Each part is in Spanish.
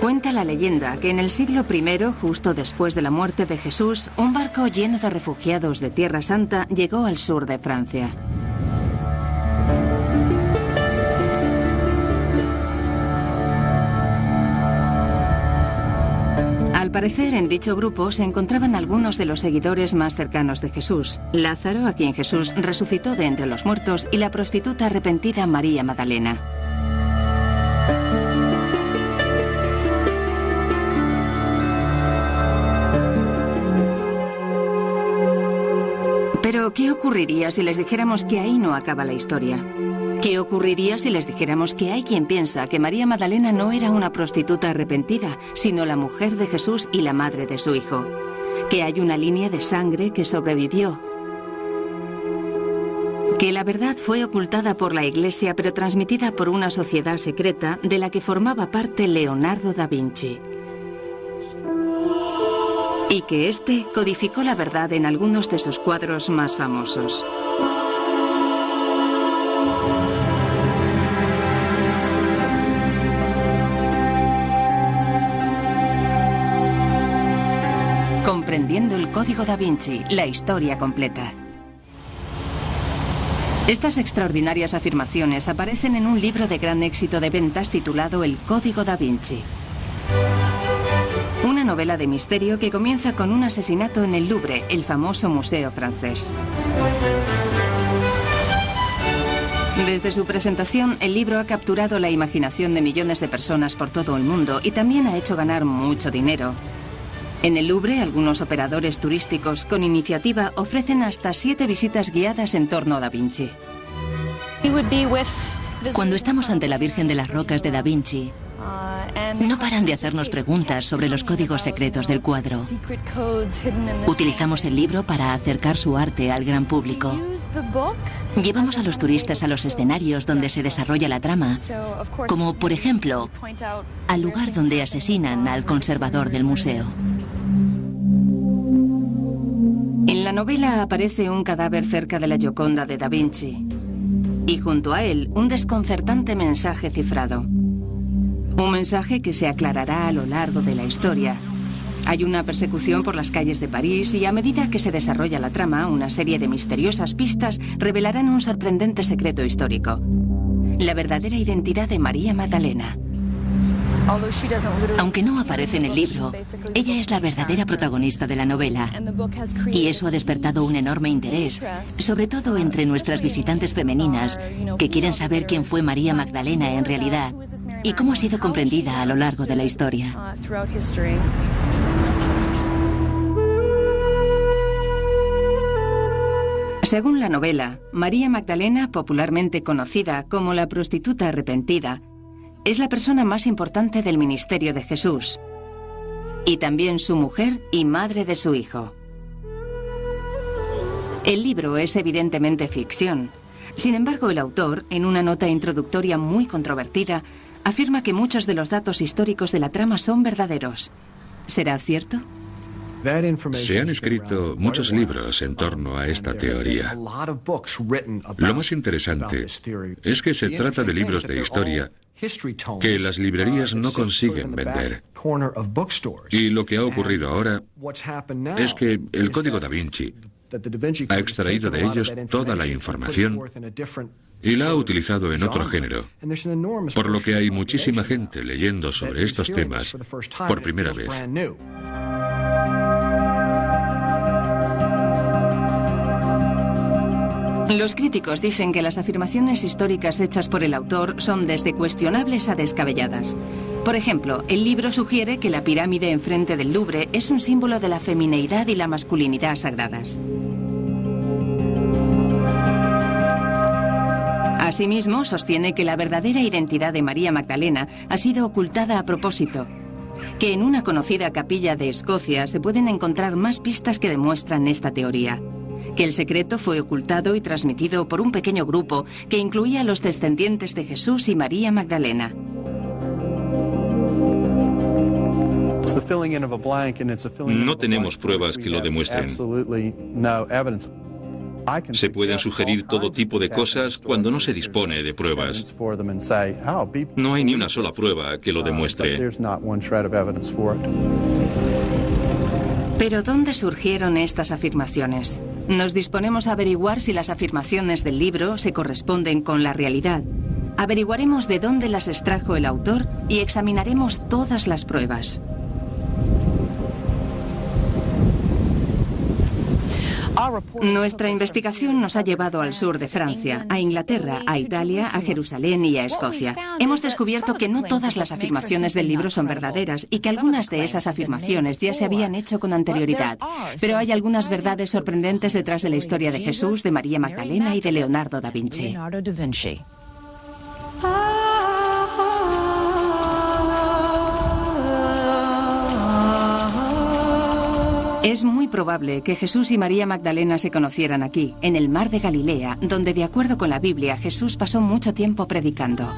Cuenta la leyenda que en el siglo I, justo después de la muerte de Jesús, un barco lleno de refugiados de Tierra Santa llegó al sur de Francia. Al parecer, en dicho grupo se encontraban algunos de los seguidores más cercanos de Jesús: Lázaro, a quien Jesús resucitó de entre los muertos, y la prostituta arrepentida María Magdalena. Pero, ¿qué ocurriría si les dijéramos que ahí no acaba la historia? ¿Qué ocurriría si les dijéramos que hay quien piensa que María Magdalena no era una prostituta arrepentida, sino la mujer de Jesús y la madre de su hijo? Que hay una línea de sangre que sobrevivió. Que la verdad fue ocultada por la Iglesia, pero transmitida por una sociedad secreta de la que formaba parte Leonardo da Vinci. Y que éste codificó la verdad en algunos de sus cuadros más famosos. Comprendiendo el Código da Vinci, la historia completa. Estas extraordinarias afirmaciones aparecen en un libro de gran éxito de ventas titulado El Código da Vinci. Una novela de misterio que comienza con un asesinato en el Louvre, el famoso museo francés. Desde su presentación, el libro ha capturado la imaginación de millones de personas por todo el mundo y también ha hecho ganar mucho dinero. En el Louvre, algunos operadores turísticos con iniciativa ofrecen hasta 7 visitas guiadas en torno a Da Vinci. Cuando estamos ante la Virgen de las Rocas de Da Vinci, no paran de hacernos preguntas sobre los códigos secretos del cuadro. Utilizamos el libro para acercar su arte al gran público. Llevamos a los turistas a los escenarios donde se desarrolla la trama, como por ejemplo, al lugar donde asesinan al conservador del museo. En la novela aparece un cadáver cerca de la Gioconda de Da Vinci y junto a él un desconcertante mensaje cifrado. Un mensaje que se aclarará a lo largo de la historia. Hay una persecución por las calles de París y a medida que se desarrolla la trama, una serie de misteriosas pistas revelarán un sorprendente secreto histórico: la verdadera identidad de María Magdalena. Aunque no aparece en el libro, ella es la verdadera protagonista de la novela. Y eso ha despertado un enorme interés, sobre todo entre nuestras visitantes femeninas, que quieren saber quién fue María Magdalena en realidad y cómo ha sido comprendida a lo largo de la historia. Según la novela, María Magdalena, popularmente conocida como la prostituta arrepentida, es la persona más importante del ministerio de Jesús, y también su mujer y madre de su hijo. El libro es evidentemente ficción. Sin embargo, el autor, en una nota introductoria muy controvertida, afirma que muchos de los datos históricos de la trama son verdaderos. ¿Será cierto? Se han escrito muchos libros en torno a esta teoría. Lo más interesante es que se trata de libros de historia que las librerías no consiguen vender. Y lo que ha ocurrido ahora es que el Código da Vinci ha extraído de ellos toda la información y la ha utilizado en otro género, por lo que hay muchísima gente leyendo sobre estos temas por primera vez. Los críticos dicen que las afirmaciones históricas hechas por el autor son desde cuestionables a descabelladas. Por ejemplo, el libro sugiere que la pirámide enfrente del Louvre es un símbolo de la femineidad y la masculinidad sagradas. Asimismo, sostiene que la verdadera identidad de María Magdalena ha sido ocultada a propósito, que en una conocida capilla de Escocia se pueden encontrar más pistas que demuestran esta teoría, que el secreto fue ocultado y transmitido por un pequeño grupo que incluía a los descendientes de Jesús y María Magdalena. No tenemos pruebas que lo demuestren. Se pueden sugerir todo tipo de cosas cuando no se dispone de pruebas. No hay ni una sola prueba que lo demuestre. Pero ¿dónde surgieron estas afirmaciones? Nos disponemos a averiguar si las afirmaciones del libro se corresponden con la realidad. Averiguaremos de dónde las extrajo el autor y examinaremos todas las pruebas. Nuestra investigación nos ha llevado al sur de Francia, a Inglaterra, a Italia, a Jerusalén y a Escocia. Hemos descubierto que no todas las afirmaciones del libro son verdaderas y que algunas de esas afirmaciones ya se habían hecho con anterioridad. Pero hay algunas verdades sorprendentes detrás de la historia de Jesús, de María Magdalena y de Leonardo da Vinci. Es muy probable que Jesús y María Magdalena se conocieran aquí, en el mar de Galilea, donde, de acuerdo con la Biblia, Jesús pasó mucho tiempo predicando.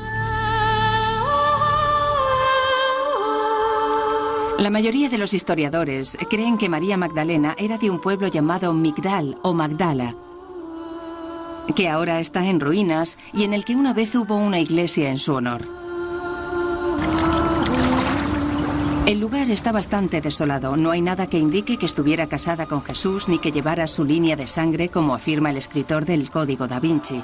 La mayoría de los historiadores creen que María Magdalena era de un pueblo llamado Migdal o Magdala, que ahora está en ruinas y en el que una vez hubo una iglesia en su honor. El lugar está bastante desolado. No hay nada que indique que estuviera casada con Jesús ni que llevara su línea de sangre, como afirma el escritor del Código da Vinci.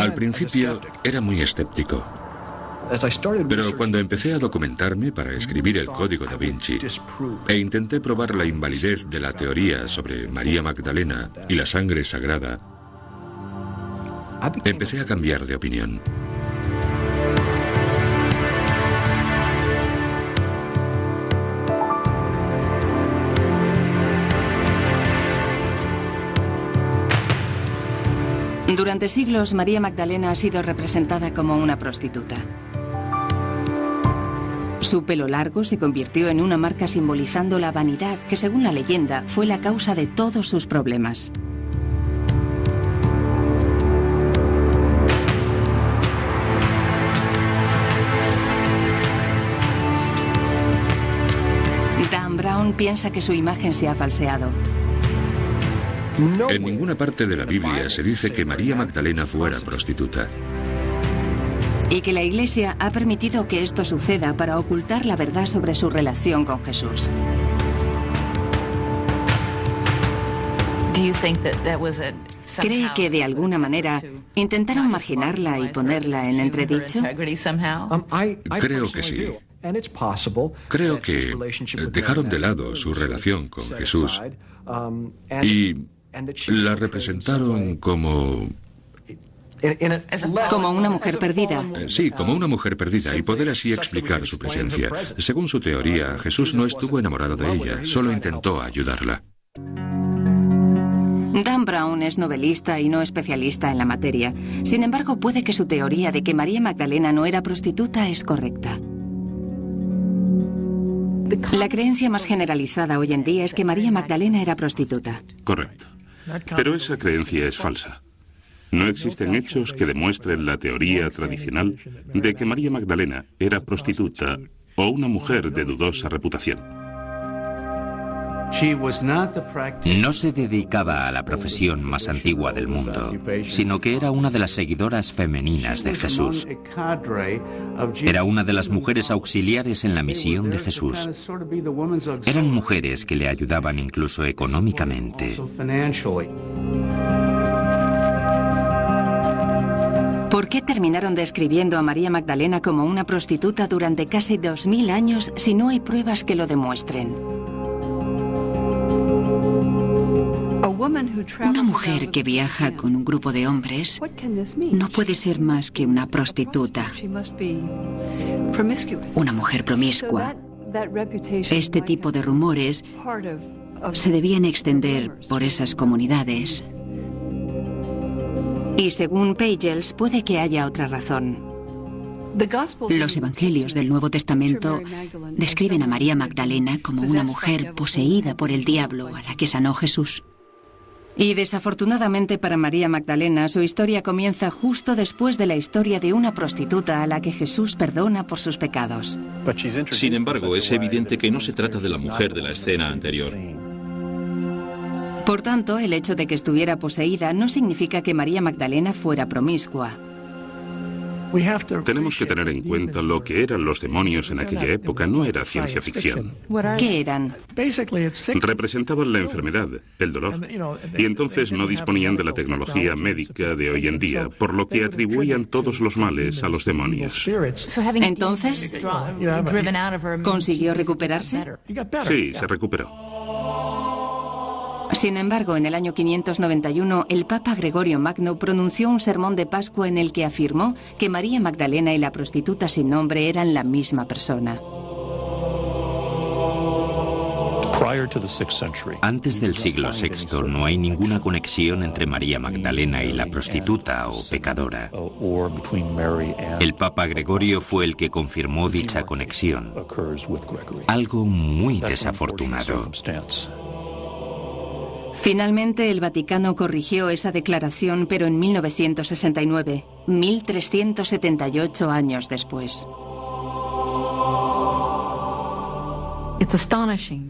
Al principio era muy escéptico. Pero cuando empecé a documentarme para escribir el Código da Vinci e intenté probar la invalidez de la teoría sobre María Magdalena y la sangre sagrada, empecé a cambiar de opinión. Durante siglos, María Magdalena ha sido representada como una prostituta. Su pelo largo se convirtió en una marca simbolizando la vanidad que, según la leyenda, fue la causa de todos sus problemas. Dan Brown piensa que su imagen se ha falseado. En ninguna parte de la Biblia se dice que María Magdalena fuera prostituta. Y que la Iglesia ha permitido que esto suceda para ocultar la verdad sobre su relación con Jesús. ¿Cree que de alguna manera intentaron marginarla y ponerla en entredicho? Creo que sí. Creo que dejaron de lado su relación con Jesús y la representaron como una mujer perdida. Sí, como una mujer perdida, y poder así explicar su presencia. Según su teoría, Jesús no estuvo enamorado de ella, solo intentó ayudarla. Dan Brown es novelista y no especialista en la materia. Sin embargo, puede que su teoría de que María Magdalena no era prostituta es correcta. La creencia más generalizada hoy en día es que María Magdalena era prostituta. Correcto. Pero esa creencia es falsa. No existen hechos que demuestren la teoría tradicional de que María Magdalena era prostituta o una mujer de dudosa reputación. No se dedicaba a la profesión más antigua del mundo, sino que era una de las seguidoras femeninas de Jesús. Era una de las mujeres auxiliares en la misión de Jesús. Eran mujeres que le ayudaban incluso económicamente. ¿Por qué terminaron describiendo a María Magdalena como una prostituta durante casi 2000 años si no hay pruebas que lo demuestren? Una mujer que viaja con un grupo de hombres no puede ser más que una prostituta, una mujer promiscua. Este tipo de rumores se debían extender por esas comunidades. Y según Pagels, puede que haya otra razón. Los evangelios del Nuevo Testamento describen a María Magdalena como una mujer poseída por el diablo a la que sanó Jesús. Y desafortunadamente para María Magdalena, su historia comienza justo después de la historia de una prostituta a la que Jesús perdona por sus pecados. Sin embargo, es evidente que no se trata de la mujer de la escena anterior. Por tanto, el hecho de que estuviera poseída no significa que María Magdalena fuera promiscua. Tenemos que tener en cuenta lo que eran los demonios en aquella época, no era ciencia ficción. ¿Qué eran? Representaban la enfermedad, el dolor, y entonces no disponían de la tecnología médica de hoy en día, por lo que atribuían todos los males a los demonios. Entonces, ¿consiguió recuperarse? Sí, se recuperó. Sin embargo, en el año 591, el Papa Gregorio Magno pronunció un sermón de Pascua en el que afirmó que María Magdalena y la prostituta sin nombre eran la misma persona. Antes del siglo VI no hay ninguna conexión entre María Magdalena y la prostituta o pecadora. El Papa Gregorio fue el que confirmó dicha conexión. Algo muy desafortunado. Finalmente, el Vaticano corrigió esa declaración, pero en 1969, 1378 años después.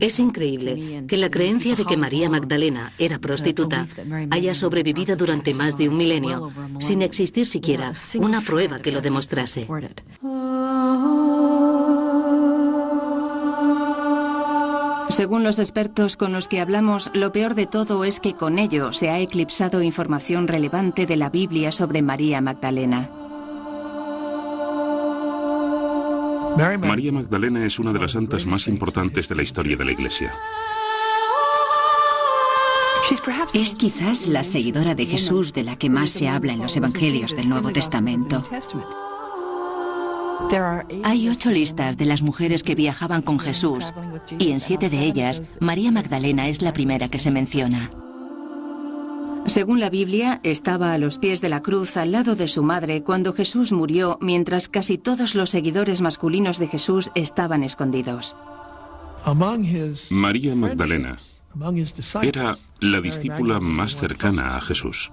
Es increíble que la creencia de que María Magdalena era prostituta haya sobrevivido durante más de un milenio sin existir siquiera una prueba que lo demostrase. Según los expertos con los que hablamos, lo peor de todo es que con ello se ha eclipsado información relevante de la Biblia sobre María Magdalena. María Magdalena es una de las santas más importantes de la historia de la Iglesia. Es quizás la seguidora de Jesús de la que más se habla en los Evangelios del Nuevo Testamento. Hay 8 listas de las mujeres que viajaban con Jesús, y en 7 de ellas, María Magdalena es la primera que se menciona. Según la Biblia, estaba a los pies de la cruz al lado de su madre cuando Jesús murió, mientras casi todos los seguidores masculinos de Jesús estaban escondidos. María Magdalena era la discípula más cercana a Jesús.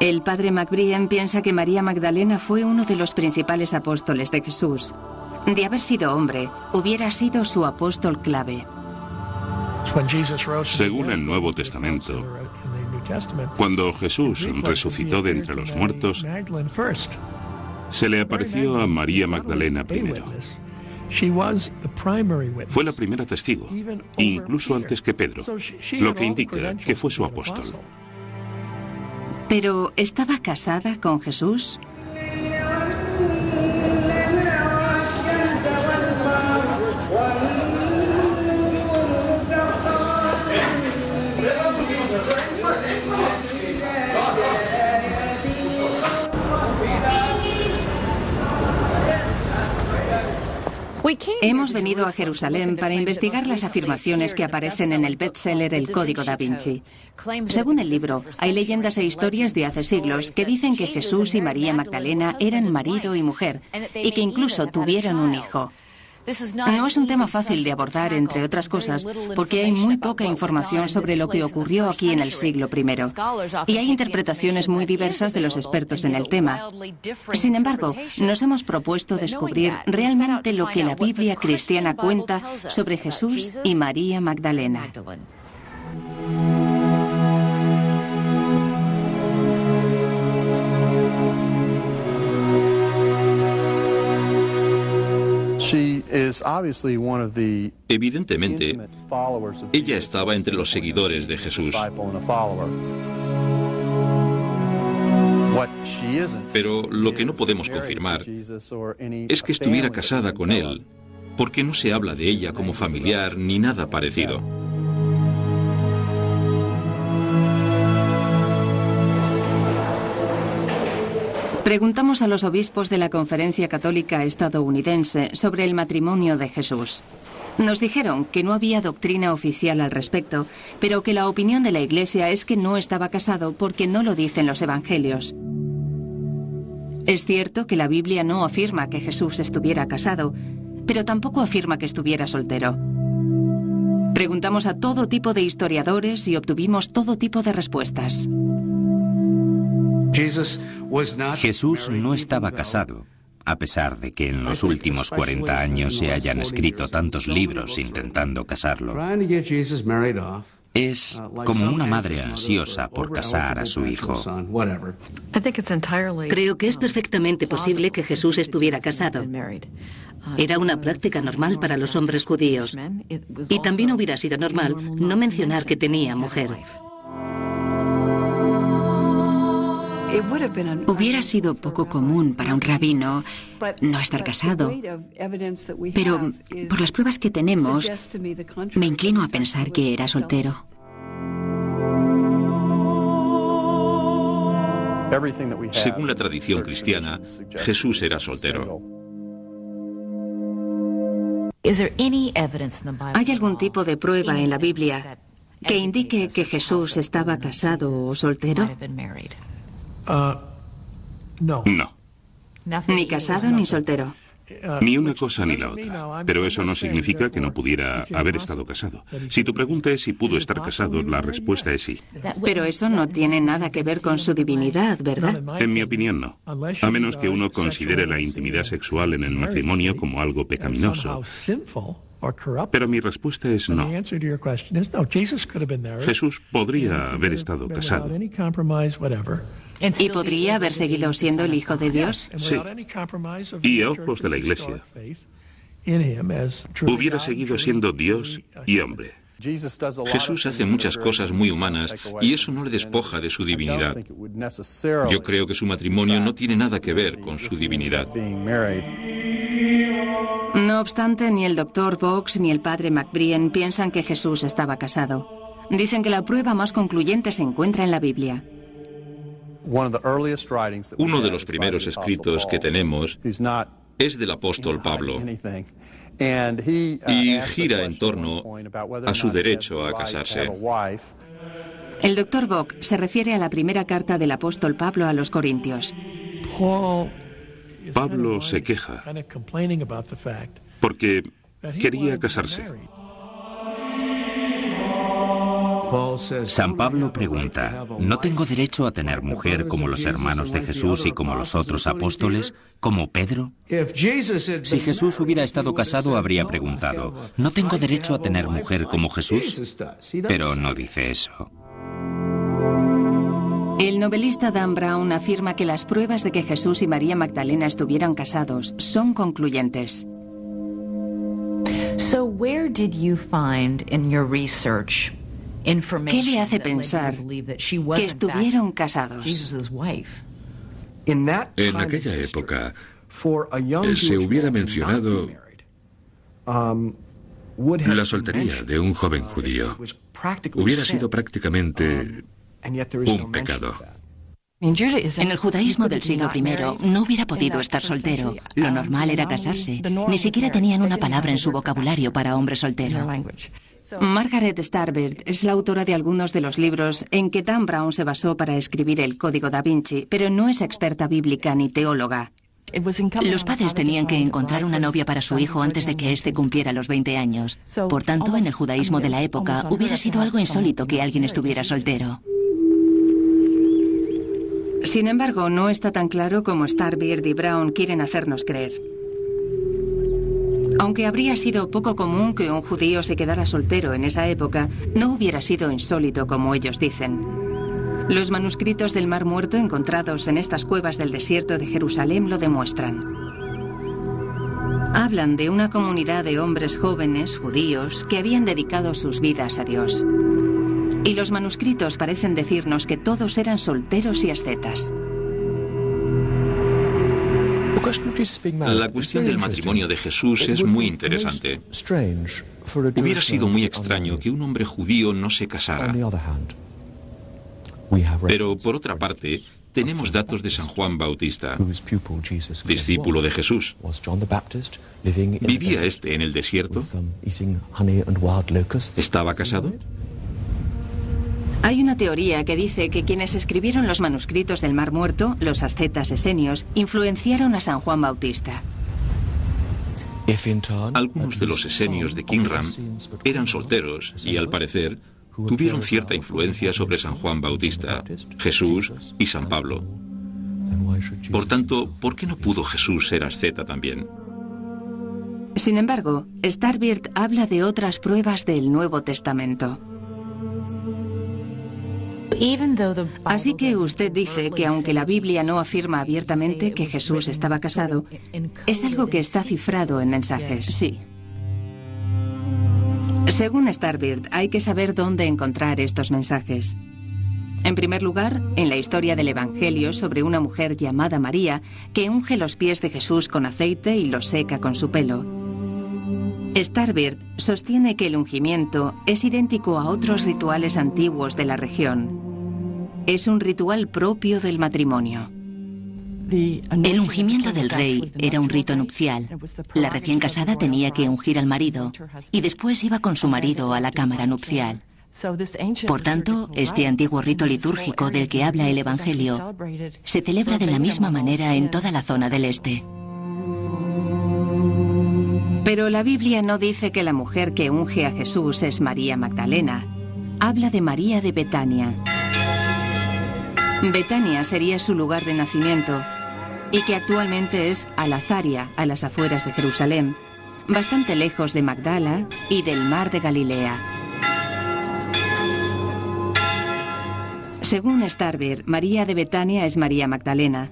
El padre McBrien piensa que María Magdalena fue uno de los principales apóstoles de Jesús. De haber sido hombre, hubiera sido su apóstol clave. Según el Nuevo Testamento, cuando Jesús resucitó de entre los muertos, se le apareció a María Magdalena primero. Fue la primera testigo, incluso antes que Pedro, lo que indica que fue su apóstol. ¿Pero estaba casada con Jesús? Hemos venido a Jerusalén para investigar las afirmaciones que aparecen en el bestseller El Código da Vinci. Según el libro, hay leyendas e historias de hace siglos que dicen que Jesús y María Magdalena eran marido y mujer y que incluso tuvieron un hijo. No es un tema fácil de abordar, entre otras cosas, porque hay muy poca información sobre lo que ocurrió aquí en el siglo I. Y hay interpretaciones muy diversas de los expertos en el tema. Sin embargo, nos hemos propuesto descubrir realmente lo que la Biblia cristiana cuenta sobre Jesús y María Magdalena. Evidentemente, ella estaba entre los seguidores de Jesús. Pero lo que no podemos confirmar es que estuviera casada con él, porque no se habla de ella como familiar ni nada parecido. Preguntamos a los obispos de la Conferencia Católica Estadounidense sobre el matrimonio de Jesús. Nos dijeron que no había doctrina oficial al respecto, pero que la opinión de la Iglesia es que no estaba casado porque no lo dicen los Evangelios. Es cierto que la Biblia no afirma que Jesús estuviera casado, pero tampoco afirma que estuviera soltero. Preguntamos a todo tipo de historiadores y obtuvimos todo tipo de respuestas. Jesús no estaba casado, a pesar de que en los últimos 40 años se hayan escrito tantos libros intentando casarlo. Es como una madre ansiosa por casar a su hijo. Creo que es perfectamente posible que Jesús estuviera casado. Era una práctica normal para los hombres judíos. Y también hubiera sido normal no mencionar que tenía mujer. Hubiera sido poco común para un rabino no estar casado, pero por las pruebas que tenemos, me inclino a pensar que era soltero. Según la tradición cristiana, Jesús era soltero. ¿Hay algún tipo de prueba en la Biblia que indique que Jesús estaba casado o soltero? No. Ni casado ni soltero. Ni una cosa ni la otra. Pero eso no significa que no pudiera haber estado casado. Si tu pregunta es si pudo estar casado, la respuesta es sí. Pero eso no tiene nada que ver con su divinidad, ¿verdad? En mi opinión, no. A menos que uno considere la intimidad sexual en el matrimonio como algo pecaminoso. Pero mi respuesta es no. Jesús podría haber estado casado. ¿Y podría haber seguido siendo el Hijo de Dios? Sí. Y a ojos de la Iglesia, hubiera seguido siendo Dios y hombre. Jesús hace muchas cosas muy humanas y eso no le despoja de su divinidad. Yo creo que su matrimonio no tiene nada que ver con su divinidad. No obstante, ni el Dr. Box ni el padre McBrien piensan que Jesús estaba casado. Dicen que la prueba más concluyente se encuentra en la Biblia. Uno de los primeros escritos que tenemos es del apóstol Pablo y gira en torno a su derecho a casarse. El Dr. Bock se refiere a la primera carta del apóstol Pablo a los Corintios. Pablo se queja porque quería casarse. San Pablo pregunta, ¿no tengo derecho a tener mujer como los hermanos de Jesús y como los otros apóstoles, como Pedro? Si Jesús hubiera estado casado, habría preguntado, ¿no tengo derecho a tener mujer como Jesús? Pero no dice eso. El novelista Dan Brown afirma que las pruebas de que Jesús y María Magdalena estuvieran casados son concluyentes. ¿Qué le hace pensar que estuvieron casados? En aquella época, se hubiera mencionado la soltería de un joven judío. Hubiera sido prácticamente un pecado. En el judaísmo del siglo I no hubiera podido estar soltero. Lo normal era casarse. Ni siquiera tenían una palabra en su vocabulario para hombre soltero. Margaret Starbird es la autora de algunos de los libros en que Dan Brown se basó para escribir el Código da Vinci, pero no es experta bíblica ni teóloga. Los padres tenían que encontrar una novia para su hijo antes de que éste cumpliera los 20 años. Por tanto, en el judaísmo de la época, hubiera sido algo insólito que alguien estuviera soltero. Sin embargo, no está tan claro como Starbird y Brown quieren hacernos creer. Aunque habría sido poco común que un judío se quedara soltero en esa época, no hubiera sido insólito como ellos dicen. Los manuscritos del Mar Muerto encontrados en estas cuevas del desierto de Jerusalén lo demuestran. Hablan de una comunidad de hombres jóvenes, judíos, que habían dedicado sus vidas a Dios. Y los manuscritos parecen decirnos que todos eran solteros y ascetas. La cuestión del matrimonio de Jesús es muy interesante. Hubiera sido muy extraño que un hombre judío no se casara. Pero, por otra parte, tenemos datos de San Juan Bautista, discípulo de Jesús. ¿Vivía este en el desierto? ¿Estaba casado? Hay una teoría que dice que quienes escribieron los manuscritos del Mar Muerto, los ascetas esenios, influenciaron a San Juan Bautista. Algunos de los esenios de Qumran eran solteros y, al parecer, tuvieron cierta influencia sobre San Juan Bautista, Jesús y San Pablo. Por tanto, ¿por qué no pudo Jesús ser asceta también? Sin embargo, Starbird habla de otras pruebas del Nuevo Testamento. Así que usted dice que aunque la Biblia no afirma abiertamente que Jesús estaba casado, es algo que está cifrado en mensajes. Sí. Según Starbird, hay que saber dónde encontrar estos mensajes. En primer lugar, en la historia del Evangelio sobre una mujer llamada María que unge los pies de Jesús con aceite y los seca con su pelo. Starbird sostiene que el ungimiento es idéntico a otros rituales antiguos de la región. Es un ritual propio del matrimonio. El ungimiento del rey era un rito nupcial. La recién casada tenía que ungir al marido y después iba con su marido a la cámara nupcial. Por tanto, este antiguo rito litúrgico del que habla el Evangelio se celebra de la misma manera en toda la zona del este. Pero la Biblia no dice que la mujer que unge a Jesús es María Magdalena. Habla de María de Betania. Betania sería su lugar de nacimiento y que actualmente es Al-Azaria, a las afueras de Jerusalén, bastante lejos de Magdala y del mar de Galilea. Según Starbird, María de Betania es María Magdalena.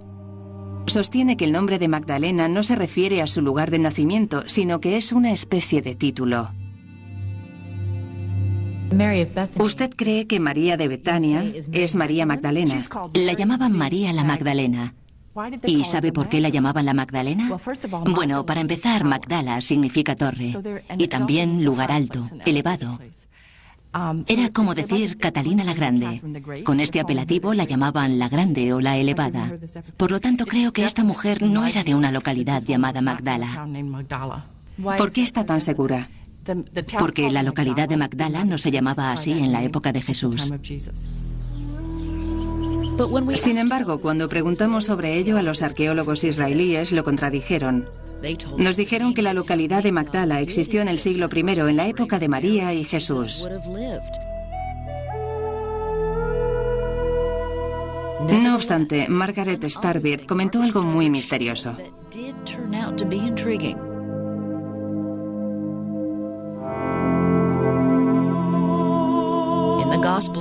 Sostiene que el nombre de Magdalena no se refiere a su lugar de nacimiento, sino que es una especie de título. ¿Usted cree que María de Betania es María Magdalena? La llamaban María la Magdalena. ¿Y sabe por qué la llamaban la Magdalena? Bueno, para empezar, Magdala significa torre y también lugar alto, elevado. Era como decir Catalina la Grande. Con este apelativo la llamaban la Grande o la Elevada. Por lo tanto, creo que esta mujer no era de una localidad llamada Magdala. ¿Por qué está tan segura? Porque la localidad de Magdala no se llamaba así en la época de Jesús. Sin embargo, cuando preguntamos sobre ello a los arqueólogos israelíes, lo contradijeron. Nos dijeron que la localidad de Magdala existió en el siglo I, en la época de María y Jesús. No obstante, Margaret Starbird comentó algo muy misterioso.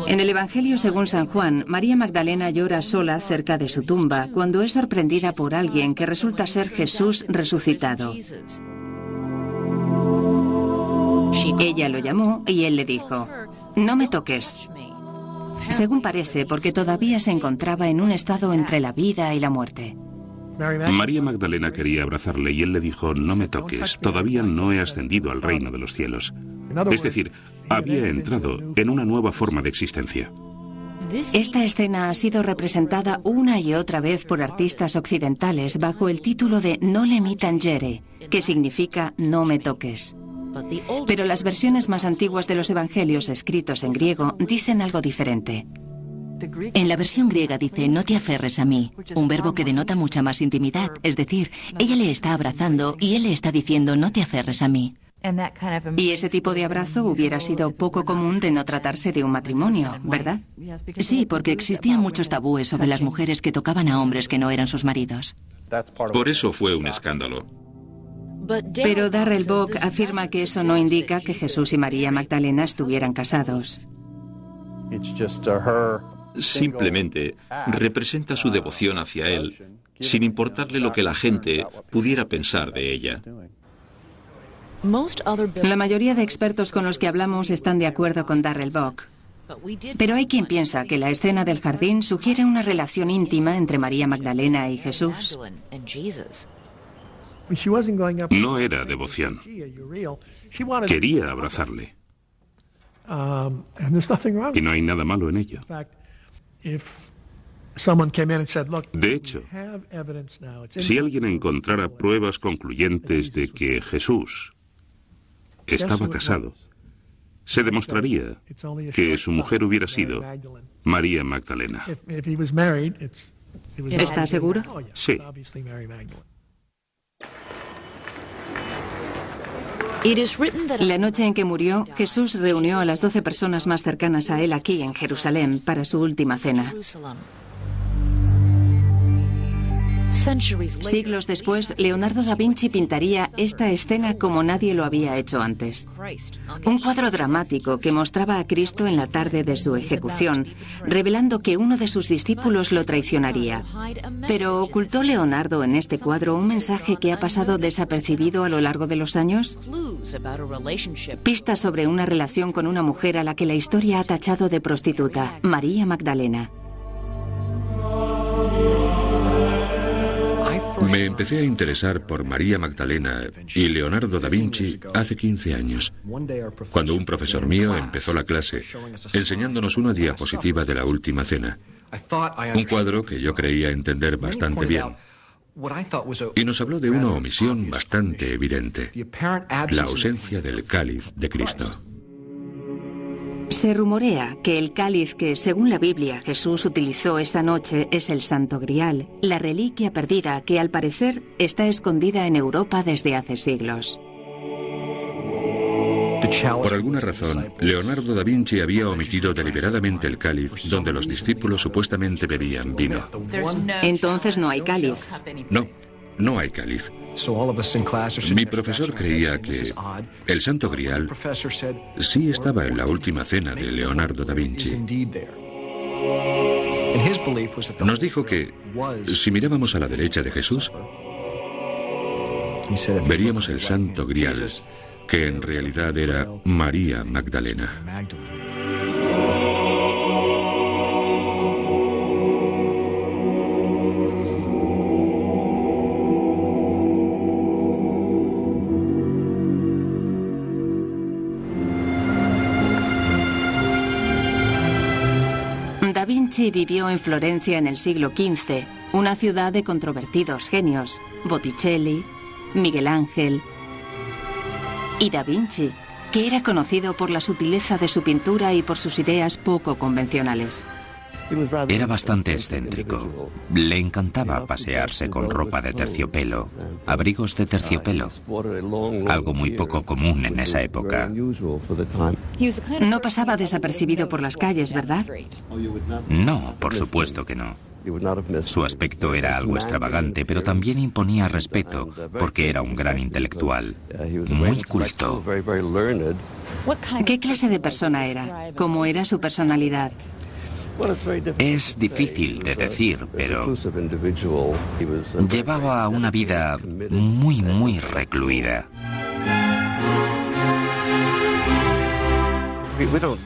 En el Evangelio según San Juan, María Magdalena llora sola cerca de su tumba cuando es sorprendida por alguien que resulta ser Jesús resucitado. Ella lo llamó y él le dijo: «No me toques». Según parece, porque todavía se encontraba en un estado entre la vida y la muerte. María Magdalena quería abrazarle y él le dijo: «No me toques, todavía no he ascendido al reino de los cielos». Es decir, había entrado en una nueva forma de existencia. Esta escena ha sido representada una y otra vez por artistas occidentales bajo el título de Nole mi tangere, que significa no me toques. Pero las versiones más antiguas de los evangelios escritos en griego dicen algo diferente. En la versión griega dice no te aferres a mí, un verbo que denota mucha más intimidad, es decir, ella le está abrazando y él le está diciendo no te aferres a mí. Y ese tipo de abrazo hubiera sido poco común de no tratarse de un matrimonio, ¿verdad? Sí, porque existían muchos tabúes sobre las mujeres que tocaban a hombres que no eran sus maridos. Por eso fue un escándalo. Pero Darrell Bock afirma que eso no indica que Jesús y María Magdalena estuvieran casados. Simplemente representa su devoción hacia él, sin importarle lo que la gente pudiera pensar de ella. La mayoría de expertos con los que hablamos están de acuerdo con Darrell Bock. Pero hay quien piensa que la escena del jardín sugiere una relación íntima entre María Magdalena y Jesús. No era devoción. Quería abrazarle. Y no hay nada malo en ello. De hecho, si alguien encontrara pruebas concluyentes de que Jesús estaba casado, se demostraría que su mujer hubiera sido María Magdalena. ¿Está seguro? Sí. La noche en que murió, Jesús reunió a las 12 personas más cercanas a él aquí en Jerusalén para su última cena. Siglos después, Leonardo da Vinci pintaría esta escena como nadie lo había hecho antes. Un cuadro dramático que mostraba a Cristo en la tarde de su ejecución, revelando que uno de sus discípulos lo traicionaría. Pero ¿ocultó Leonardo en este cuadro un mensaje que ha pasado desapercibido a lo largo de los años? Pistas sobre una relación con una mujer a la que la historia ha tachado de prostituta, María Magdalena. Me empecé a interesar por María Magdalena y Leonardo da Vinci hace 15 años, cuando un profesor mío empezó la clase enseñándonos una diapositiva de la Última Cena, un cuadro que yo creía entender bastante bien, y nos habló de una omisión bastante evidente, la ausencia del cáliz de Cristo. Se rumorea que el cáliz que, según la Biblia, Jesús utilizó esa noche es el Santo Grial, la reliquia perdida que, al parecer, está escondida en Europa desde hace siglos. Por alguna razón, Leonardo da Vinci había omitido deliberadamente el cáliz donde los discípulos supuestamente bebían vino. Entonces no hay cáliz. No hay cáliz. Mi profesor creía que el Santo Grial sí estaba en la Última Cena de Leonardo da Vinci. Nos dijo que si mirábamos a la derecha de Jesús, veríamos el Santo Grial, que en realidad era María Magdalena. Da Vinci vivió en Florencia en el siglo XV, una ciudad de controvertidos genios, Botticelli, Miguel Ángel y Da Vinci, que era conocido por la sutileza de su pintura y por sus ideas poco convencionales. Era bastante excéntrico. Le encantaba pasearse con ropa de terciopelo, abrigos de terciopelo, algo muy poco común en esa época. No pasaba desapercibido por las calles, ¿verdad? No, por supuesto que no. Su aspecto era algo extravagante, pero también imponía respeto, porque era un gran intelectual, muy culto. ¿Qué clase de persona era? ¿Cómo era su personalidad? Es difícil de decir, pero llevaba una vida muy recluida.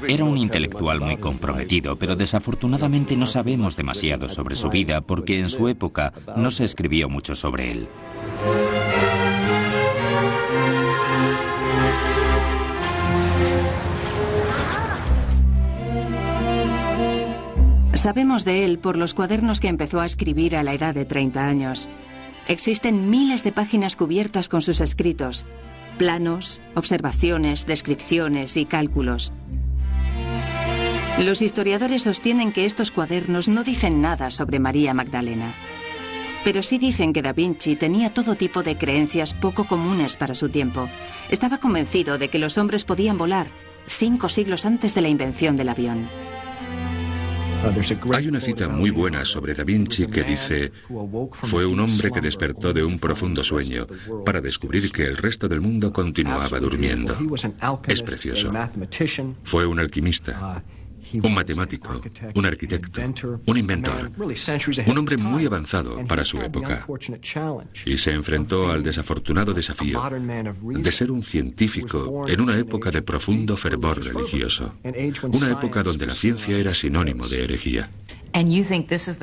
Era un intelectual muy comprometido, pero desafortunadamente no sabemos demasiado sobre su vida porque en su época no se escribió mucho sobre él. Sabemos de él por los cuadernos que empezó a escribir a la edad de 30 años. Existen miles de páginas cubiertas con sus escritos, planos, observaciones, descripciones y cálculos. Los historiadores sostienen que estos cuadernos no dicen nada sobre María Magdalena, pero sí dicen que Da Vinci tenía todo tipo de creencias poco comunes para su tiempo. Estaba convencido de que los hombres podían volar 5 siglos antes de la invención del avión. Hay una cita muy buena sobre Da Vinci que dice: fue un hombre que despertó de un profundo sueño para descubrir que el resto del mundo continuaba durmiendo. Es precioso. Fue un alquimista, un matemático, un arquitecto, un inventor, un hombre muy avanzado para su época. Y se enfrentó al desafortunado desafío de ser un científico en una época de profundo fervor religioso, una época donde la ciencia era sinónimo de herejía.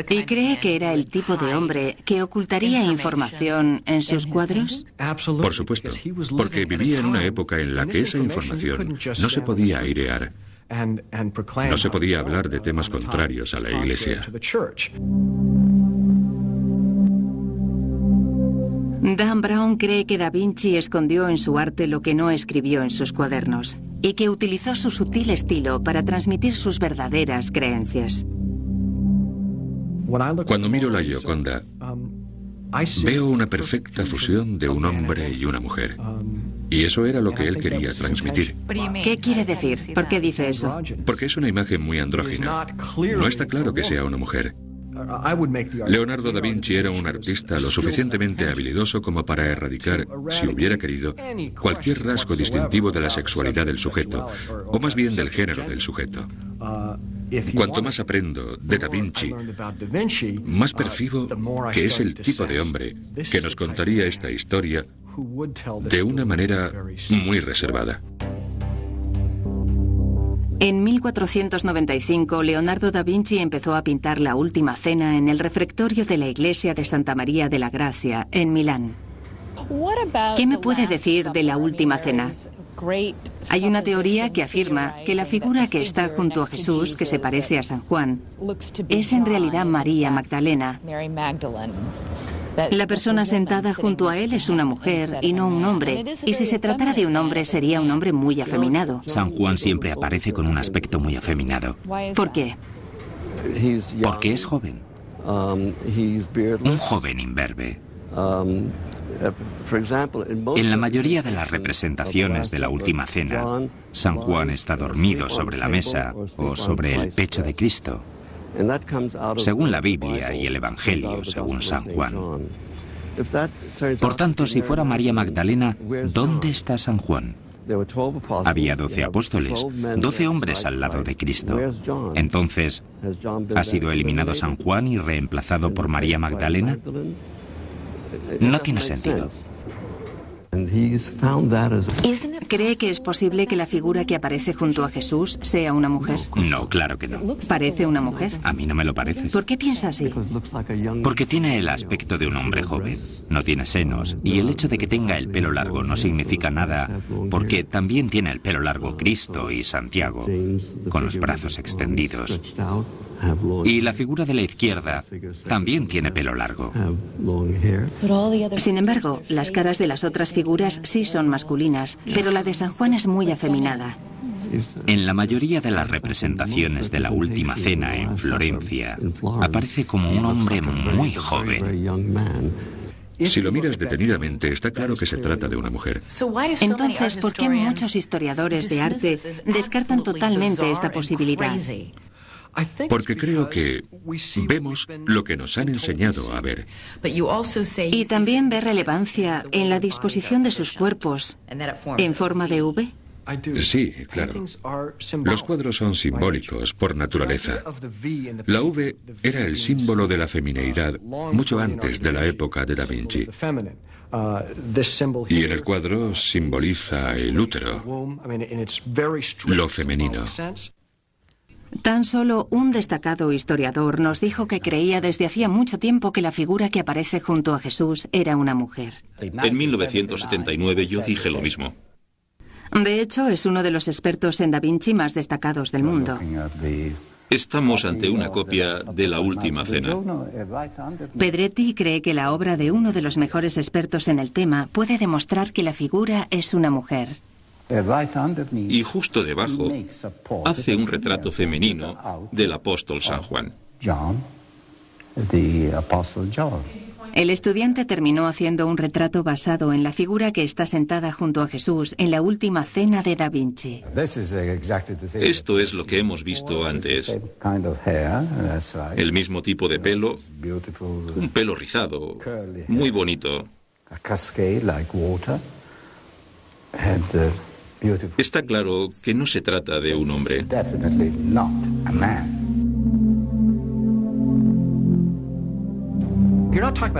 ¿Y cree que era el tipo de hombre que ocultaría información en sus cuadros? Por supuesto, porque vivía en una época en la que esa información no se podía airear. No se podía hablar de temas contrarios a la Iglesia. Dan Brown cree que Da Vinci escondió en su arte lo que no escribió en sus cuadernos y que utilizó su sutil estilo para transmitir sus verdaderas creencias. Cuando miro la Gioconda, veo una perfecta fusión de un hombre y una mujer. Y eso era lo que él quería transmitir. ¿Qué quiere decir? ¿Por qué dice eso? Porque es una imagen muy andrógina. No está claro que sea una mujer. Leonardo da Vinci era un artista lo suficientemente habilidoso como para erradicar, si hubiera querido, cualquier rasgo distintivo de la sexualidad del sujeto, o más bien del género del sujeto. Cuanto más aprendo de da Vinci, más percibo que es el tipo de hombre que nos contaría esta historia de una manera muy reservada. En 1495, Leonardo da Vinci empezó a pintar la Última Cena en el refectorio de la iglesia de Santa María de la Gracia, en Milán. ¿Qué me puede decir de la Última Cena? Hay una teoría que afirma que la figura que está junto a Jesús, que se parece a San Juan, es en realidad María Magdalena. La persona sentada junto a él es una mujer y no un hombre, y si se tratara de un hombre sería un hombre muy afeminado. San Juan siempre aparece con un aspecto muy afeminado. ¿Por qué? Porque es joven. Un joven imberbe. En la mayoría de las representaciones de la Última Cena, San Juan está dormido sobre la mesa o sobre el pecho de Cristo, según la Biblia y el Evangelio según San Juan. Por tanto, si fuera María Magdalena, ¿dónde está San Juan? Había 12 apóstoles, 12 hombres al lado de Cristo. Entonces, ¿ha sido eliminado San Juan y reemplazado por María Magdalena? No tiene sentido. ¿Cree que es posible que la figura que aparece junto a Jesús sea una mujer? No, claro que no. ¿Parece una mujer? A mí no me lo parece. ¿Por qué piensa así? Porque tiene el aspecto de un hombre joven. No tiene senos. Y el hecho de que tenga el pelo largo no significa nada, porque también tiene el pelo largo Cristo y Santiago, con los brazos extendidos. Y la figura de la izquierda también tiene pelo largo. Sin embargo, las caras de las otras figuras sí son masculinas, pero la de San Juan es muy afeminada. En la mayoría de las representaciones de la Última Cena en Florencia, aparece como un hombre muy joven. Si lo miras detenidamente, está claro que se trata de una mujer. Entonces, ¿por qué muchos historiadores de arte descartan totalmente esta posibilidad? Porque creo que vemos lo que nos han enseñado a ver. Y también ve relevancia en la disposición de sus cuerpos en forma de V. Sí, claro. Los cuadros son simbólicos por naturaleza. La V era el símbolo de la femineidad mucho antes de la época de Da Vinci. Y en el cuadro simboliza el útero, lo femenino. Tan solo un destacado historiador nos dijo que creía desde hacía mucho tiempo que la figura que aparece junto a Jesús era una mujer. En 1979 yo dije lo mismo. De hecho, es uno de los expertos en Da Vinci más destacados del mundo. Estamos ante una copia de la Última Cena. Pedretti cree que la obra de uno de los mejores expertos en el tema puede demostrar que la figura es una mujer. Y justo debajo hace un retrato femenino del apóstol San Juan. El estudiante terminó haciendo un retrato basado en la figura que está sentada junto a Jesús en la Última Cena de Da Vinci. Esto es lo que hemos visto antes. El mismo tipo de pelo, un pelo rizado, muy bonito. Está claro que no se trata de un hombre.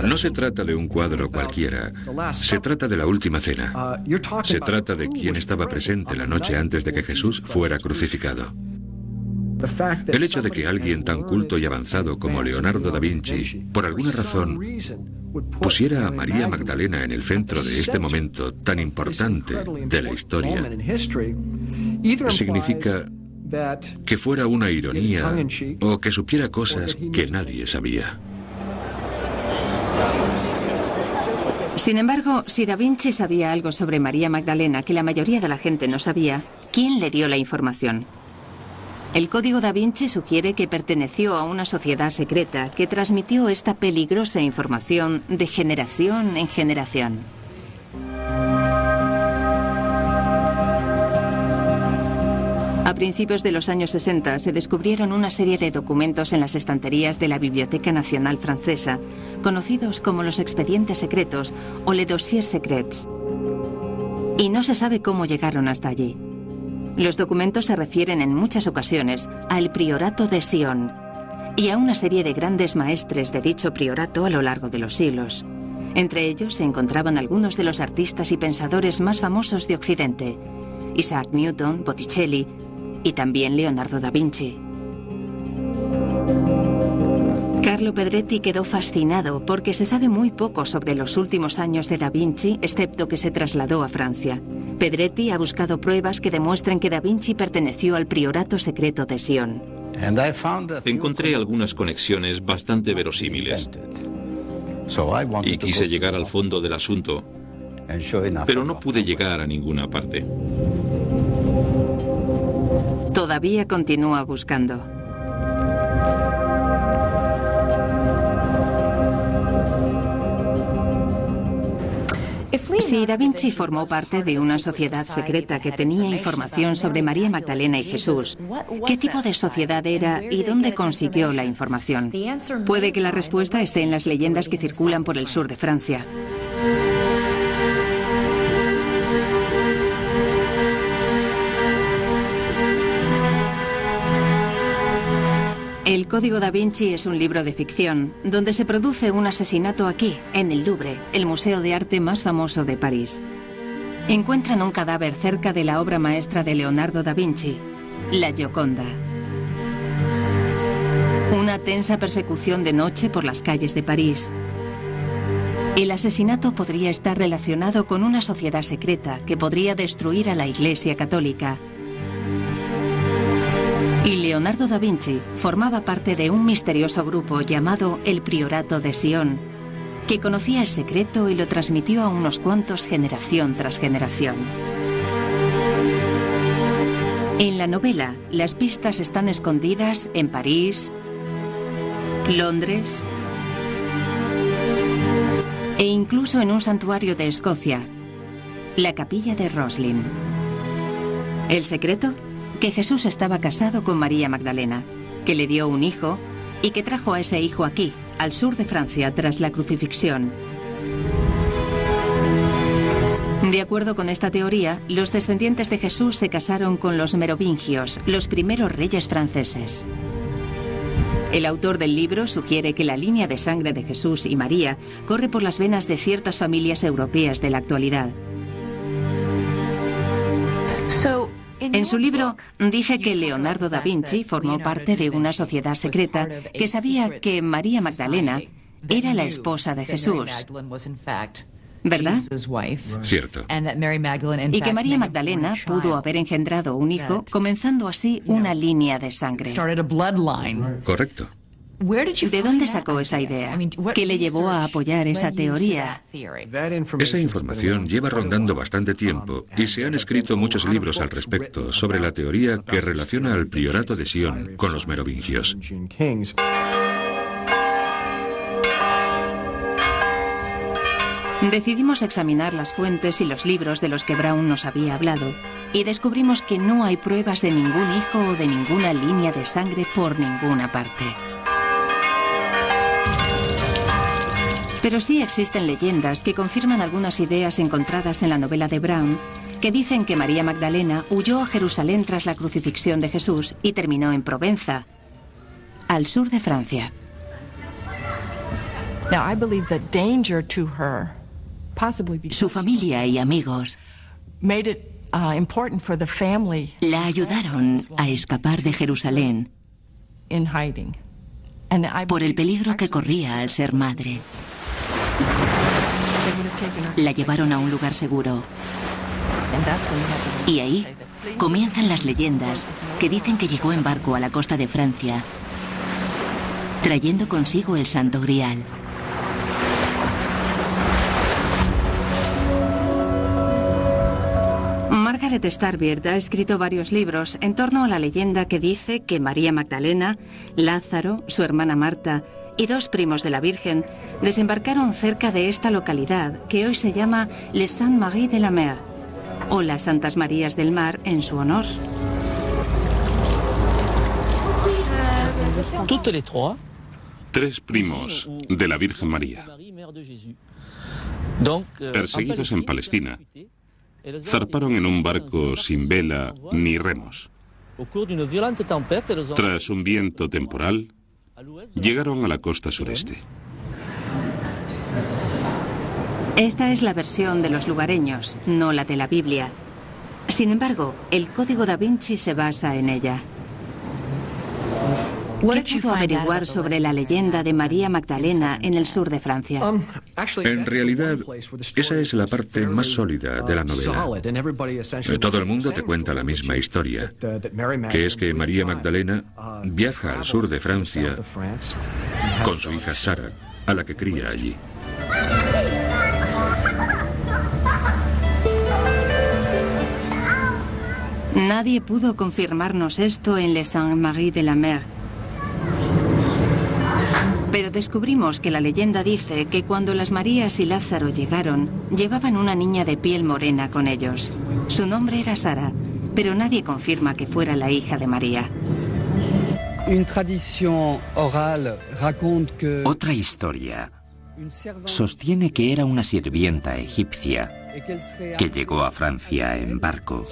No se trata de un cuadro cualquiera. Se trata de la Última Cena. Se trata de quien estaba presente la noche antes de que Jesús fuera crucificado. El hecho de que alguien tan culto y avanzado como Leonardo da Vinci, por alguna razón, pusiera a María Magdalena en el centro de este momento tan importante de la historia, significa que fuera una ironía o que supiera cosas que nadie sabía. Sin embargo, si Da Vinci sabía algo sobre María Magdalena que la mayoría de la gente no sabía, ¿quién le dio la información? El Código Da Vinci sugiere que perteneció a una sociedad secreta que transmitió esta peligrosa información de generación en generación. A principios de los años 60 se descubrieron una serie de documentos en las estanterías de la Biblioteca Nacional Francesa, conocidos como los expedientes secretos o les dossiers secrets. Y no se sabe cómo llegaron hasta allí. Los documentos se refieren en muchas ocasiones al priorato de Sion y a una serie de grandes maestres de dicho priorato a lo largo de los siglos. Entre ellos se encontraban algunos de los artistas y pensadores más famosos de Occidente: Isaac Newton, Botticelli y también Leonardo da Vinci. Carlo Pedretti quedó fascinado porque se sabe muy poco sobre los últimos años de da Vinci, excepto que se trasladó a Francia. Pedretti ha buscado pruebas que demuestren que da Vinci perteneció al priorato secreto de Sion. Encontré algunas conexiones bastante verosímiles y quise llegar al fondo del asunto, pero no pude llegar a ninguna parte. Todavía continúa buscando. Si da Vinci formó parte de una sociedad secreta que tenía información sobre María Magdalena y Jesús, ¿qué tipo de sociedad era y dónde consiguió la información? Puede que la respuesta esté en las leyendas que circulan por el sur de Francia. El Código da Vinci es un libro de ficción donde se produce un asesinato aquí, en el Louvre, el museo de arte más famoso de París. Encuentran un cadáver cerca de la obra maestra de Leonardo da Vinci, la Gioconda. Una tensa persecución de noche por las calles de París. El asesinato podría estar relacionado con una sociedad secreta que podría destruir a la Iglesia Católica. Y Leonardo da Vinci formaba parte de un misterioso grupo llamado el Priorato de Sion, que conocía el secreto y lo transmitió a unos cuantos generación tras generación. En la novela, las pistas están escondidas en París, Londres e incluso en un santuario de Escocia, la Capilla de Roslin. ¿El secreto? Que Jesús estaba casado con María Magdalena, que le dio un hijo y que trajo a ese hijo aquí, al sur de Francia, tras la crucifixión. De acuerdo con esta teoría, los descendientes de Jesús se casaron con los merovingios, los primeros reyes franceses. El autor del libro sugiere que la línea de sangre de Jesús y María corre por las venas de ciertas familias europeas de la actualidad. En su libro dice que Leonardo da Vinci formó parte de una sociedad secreta que sabía que María Magdalena era la esposa de Jesús, ¿verdad? Cierto. Y que María Magdalena pudo haber engendrado un hijo, comenzando así una línea de sangre. Correcto. ¿De dónde sacó esa idea? ¿Qué le llevó a apoyar esa teoría? Esa información lleva rondando bastante tiempo y se han escrito muchos libros al respecto sobre la teoría que relaciona al priorato de Sion con los merovingios. Decidimos examinar las fuentes y los libros de los que Brown nos había hablado y descubrimos que no hay pruebas de ningún hijo o de ninguna línea de sangre por ninguna parte. Pero sí existen leyendas que confirman algunas ideas encontradas en la novela de Brown, que dicen que María Magdalena huyó a Jerusalén tras la crucifixión de Jesús y terminó en Provenza, al sur de Francia. Su familia y amigos la ayudaron a escapar de Jerusalén por el peligro que corría al ser madre. La llevaron a un lugar seguro. Y ahí comienzan las leyendas que dicen que llegó en barco a la costa de Francia, trayendo consigo el Santo Grial. Margaret Starbeard ha escrito varios libros en torno a la leyenda que dice que María Magdalena, Lázaro, su hermana Marta y dos primos de la Virgen desembarcaron cerca de esta localidad que hoy se llama Les Saintes Maries de la Mer, o las Santas Marías del Mar en su honor. 3 primos de la Virgen María. Perseguidos en Palestina, zarparon en un barco sin vela ni remos. Tras un viento temporal, llegaron a la costa sureste. Esta es la versión de los lugareños, no la de la Biblia. Sin embargo, el Código Da Vinci se basa en ella. ¿Qué pudo averiguar sobre la leyenda de María Magdalena en el sur de Francia? En realidad, esa es la parte más sólida de la novela. Todo el mundo te cuenta la misma historia, que es que María Magdalena viaja al sur de Francia con su hija Sara, a la que cría allí. Nadie pudo confirmarnos esto en Les Saintes-Maries-de-la-Mer. Pero descubrimos que la leyenda dice que cuando las Marías y Lázaro llegaron, llevaban una niña de piel morena con ellos. Su nombre era Sara, pero nadie confirma que fuera la hija de María. Otra historia sostiene que era una sirvienta egipcia que llegó a Francia en barco.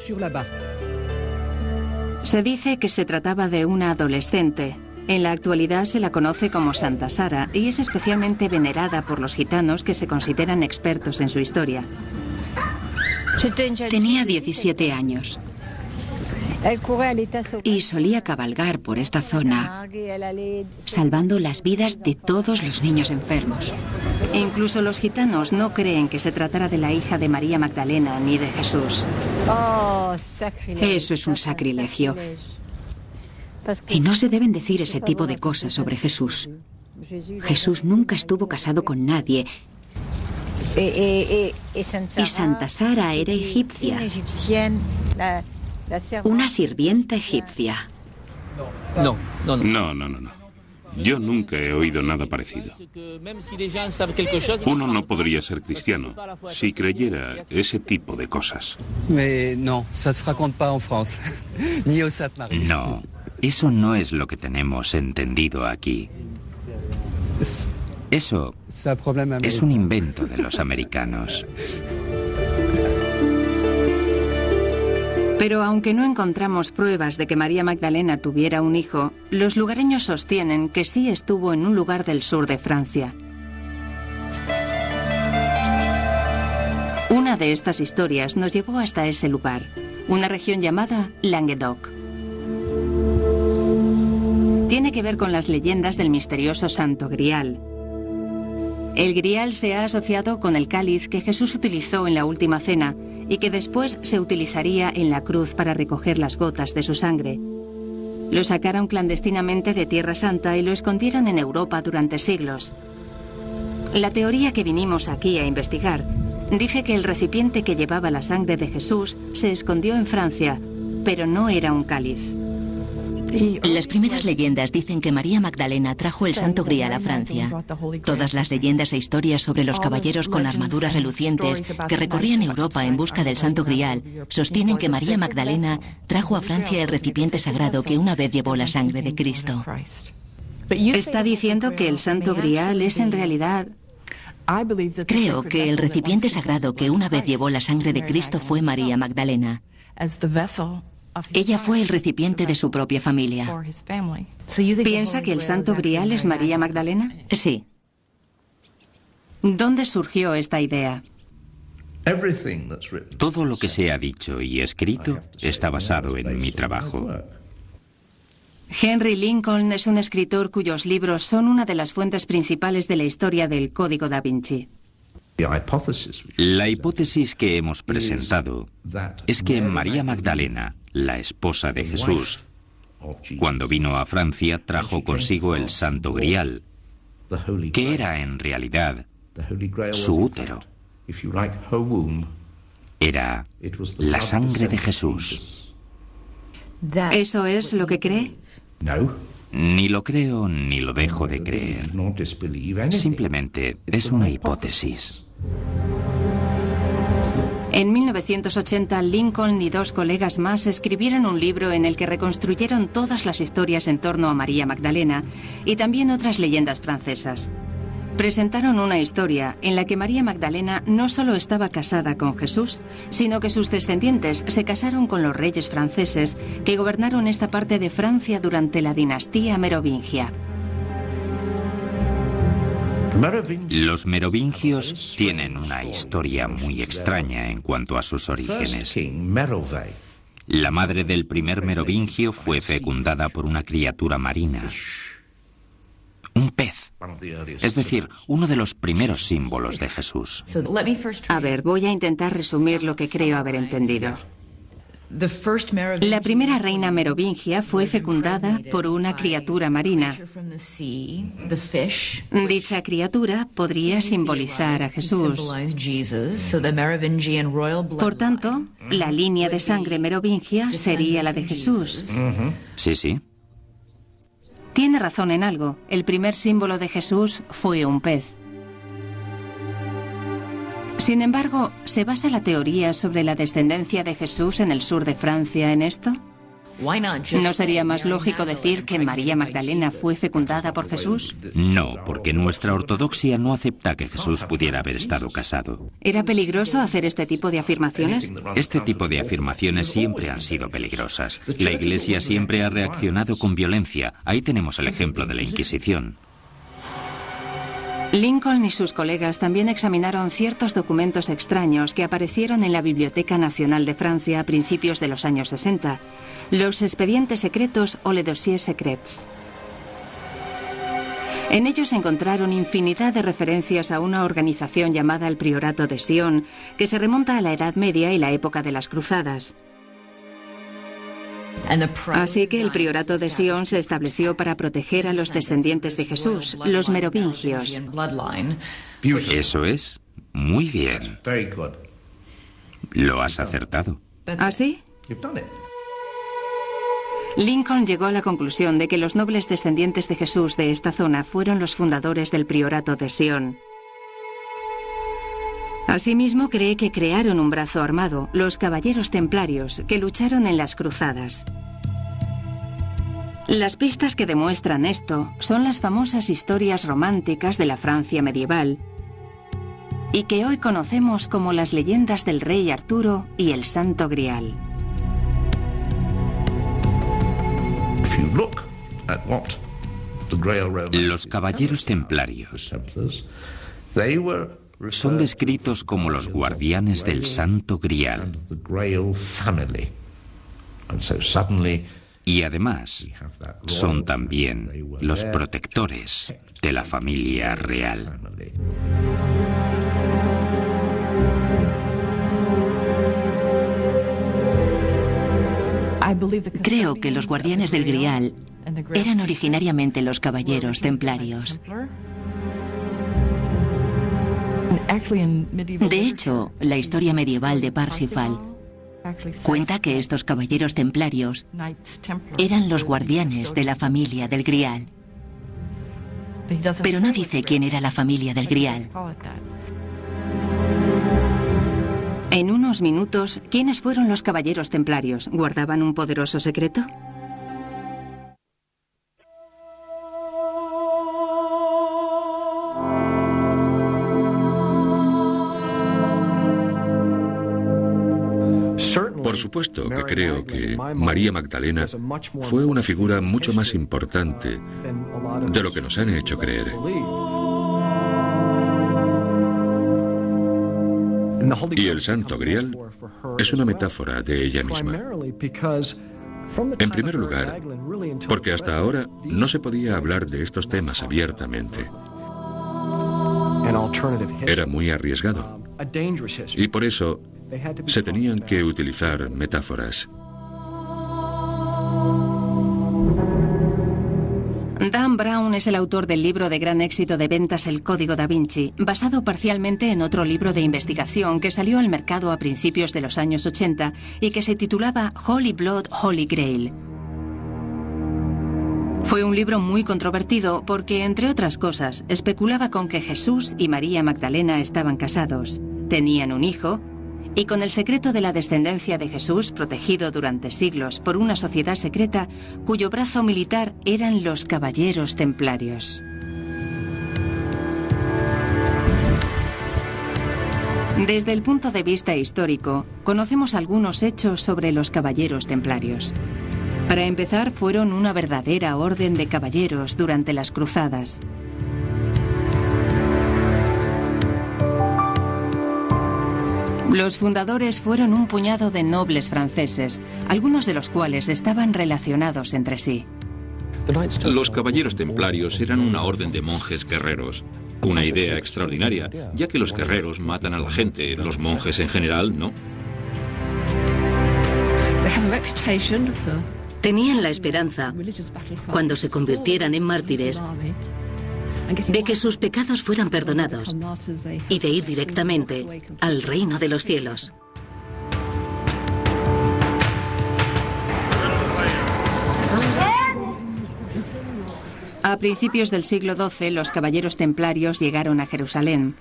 Se dice que se trataba de una adolescente. En la actualidad se la conoce como Santa Sara y es especialmente venerada por los gitanos que se consideran expertos en su historia. Tenía 17 años y solía cabalgar por esta zona, salvando las vidas de todos los niños enfermos. Incluso los gitanos no creen que se tratara de la hija de María Magdalena ni de Jesús. Eso es un sacrilegio. Y no se deben decir ese tipo de cosas sobre Jesús. Jesús nunca estuvo casado con nadie. Y Santa Sara era egipcia. Una sirvienta egipcia. No. Yo nunca he oído nada parecido. Uno no podría ser cristiano si creyera ese tipo de cosas. No, eso no es lo que tenemos entendido aquí. Eso es un invento de los americanos. Pero aunque no encontramos pruebas de que María Magdalena tuviera un hijo, los lugareños sostienen que sí estuvo en un lugar del sur de Francia. Una de estas historias nos llevó hasta ese lugar, una región llamada Languedoc. Tiene que ver con las leyendas del misterioso Santo Grial. El Grial se ha asociado con el cáliz que Jesús utilizó en la última cena y que después se utilizaría en la cruz para recoger las gotas de su sangre. Lo sacaron clandestinamente de Tierra Santa y lo escondieron en Europa durante siglos. La teoría que vinimos aquí a investigar dice que el recipiente que llevaba la sangre de Jesús se escondió en Francia, pero no era un cáliz. Las primeras leyendas dicen que María Magdalena trajo el Santo Grial a Francia. Todas las leyendas e historias sobre los caballeros con armaduras relucientes que recorrían Europa en busca del Santo Grial sostienen que María Magdalena trajo a Francia el recipiente sagrado que una vez llevó la sangre de Cristo. ¿Está diciendo que el Santo Grial es en realidad...? Creo que el recipiente sagrado que una vez llevó la sangre de Cristo fue María Magdalena. Ella fue el recipiente de su propia familia. ¿Piensa que el Santo Grial es María Magdalena? Sí. ¿Dónde surgió esta idea? Todo lo que se ha dicho y escrito está basado en mi trabajo. Henry Lincoln es un escritor cuyos libros son una de las fuentes principales de la historia del Código Da Vinci. La hipótesis que hemos presentado es que María Magdalena, la esposa de Jesús, cuando vino a Francia trajo consigo el Santo Grial, que era en realidad su útero. Era la sangre de Jesús. ¿Eso es lo que cree? Ni lo creo ni lo dejo de creer. Simplemente es una hipótesis. En 1980, Lincoln y 2 colegas más escribieron un libro en el que reconstruyeron todas las historias en torno a María Magdalena y también otras leyendas francesas. Presentaron una historia en la que María Magdalena no solo estaba casada con Jesús, sino que sus descendientes se casaron con los reyes franceses que gobernaron esta parte de Francia durante la dinastía merovingia. Los merovingios tienen una historia muy extraña en cuanto a sus orígenes. La madre del primer merovingio fue fecundada por una criatura marina, un pez, es decir, uno de los primeros símbolos de Jesús. A ver, voy a intentar resumir lo que creo haber entendido. La primera reina merovingia fue fecundada por una criatura marina. Dicha criatura podría simbolizar a Jesús. Por tanto, la línea de sangre merovingia sería la de Jesús. Sí, sí. Tiene razón en algo. El primer símbolo de Jesús fue un pez. Sin embargo, ¿se basa la teoría sobre la descendencia de Jesús en el sur de Francia en esto? ¿No sería más lógico decir que María Magdalena fue fecundada por Jesús? No, porque nuestra ortodoxia no acepta que Jesús pudiera haber estado casado. ¿Era peligroso hacer este tipo de afirmaciones? Este tipo de afirmaciones siempre han sido peligrosas. La Iglesia siempre ha reaccionado con violencia. Ahí tenemos el ejemplo de la Inquisición. Lincoln y sus colegas también examinaron ciertos documentos extraños que aparecieron en la Biblioteca Nacional de Francia a principios de los años 60, los expedientes secretos o les dossiers secrets. En ellos encontraron infinidad de referencias a una organización llamada el Priorato de Sion, que se remonta a la Edad Media y la época de las Cruzadas. Así que el Priorato de Sion se estableció para proteger a los descendientes de Jesús, los merovingios. Eso es. Muy bien. Lo has acertado. ¿Ah, sí? Lincoln llegó a la conclusión de que los nobles descendientes de Jesús de esta zona fueron los fundadores del Priorato de Sion. Asimismo, cree que crearon un brazo armado, los Caballeros Templarios, que lucharon en las Cruzadas. Las pistas que demuestran esto son las famosas historias románticas de la Francia medieval y que hoy conocemos como las leyendas del rey Arturo y el Santo Grial. Los Caballeros Templarios son descritos como los guardianes del Santo Grial. Y además, son también los protectores de la familia real. Creo que los guardianes del Grial eran originariamente los caballeros templarios. De hecho, la historia medieval de Parsifal cuenta que estos caballeros templarios eran los guardianes de la familia del Grial. Pero no dice quién era la familia del Grial. En unos minutos, ¿quiénes fueron los caballeros templarios? ¿Guardaban un poderoso secreto? Por supuesto que creo que María Magdalena fue una figura mucho más importante de lo que nos han hecho creer. Y el Santo Grial es una metáfora de ella misma. En primer lugar, porque hasta ahora no se podía hablar de estos temas abiertamente. Era muy arriesgado. Y por eso se tenían que utilizar metáforas. Dan Brown es el autor del libro de gran éxito de ventas El Código Da Vinci, basado parcialmente en otro libro de investigación que salió al mercado a principios de los años 80 y que se titulaba Holy Blood, Holy Grail. Fue un libro muy controvertido porque, entre otras cosas, especulaba con que Jesús y María Magdalena estaban casados, tenían un hijo Y con el secreto de la descendencia de Jesús protegido durante siglos por una sociedad secreta cuyo brazo militar eran los Caballeros Templarios. Desde el punto de vista histórico, conocemos algunos hechos sobre los Caballeros Templarios. Para empezar, fueron una verdadera orden de caballeros durante las cruzadas. Los fundadores fueron un puñado de nobles franceses, algunos de los cuales estaban relacionados entre sí. Los caballeros templarios eran una orden de monjes guerreros. Una idea extraordinaria, ya que los guerreros matan a la gente, los monjes en general no. Tenían la esperanza, cuando se convirtieran en mártires, de que sus pecados fueran perdonados y de ir directamente al reino de los cielos. A principios del siglo XII, los caballeros templarios llegaron a Jerusalén.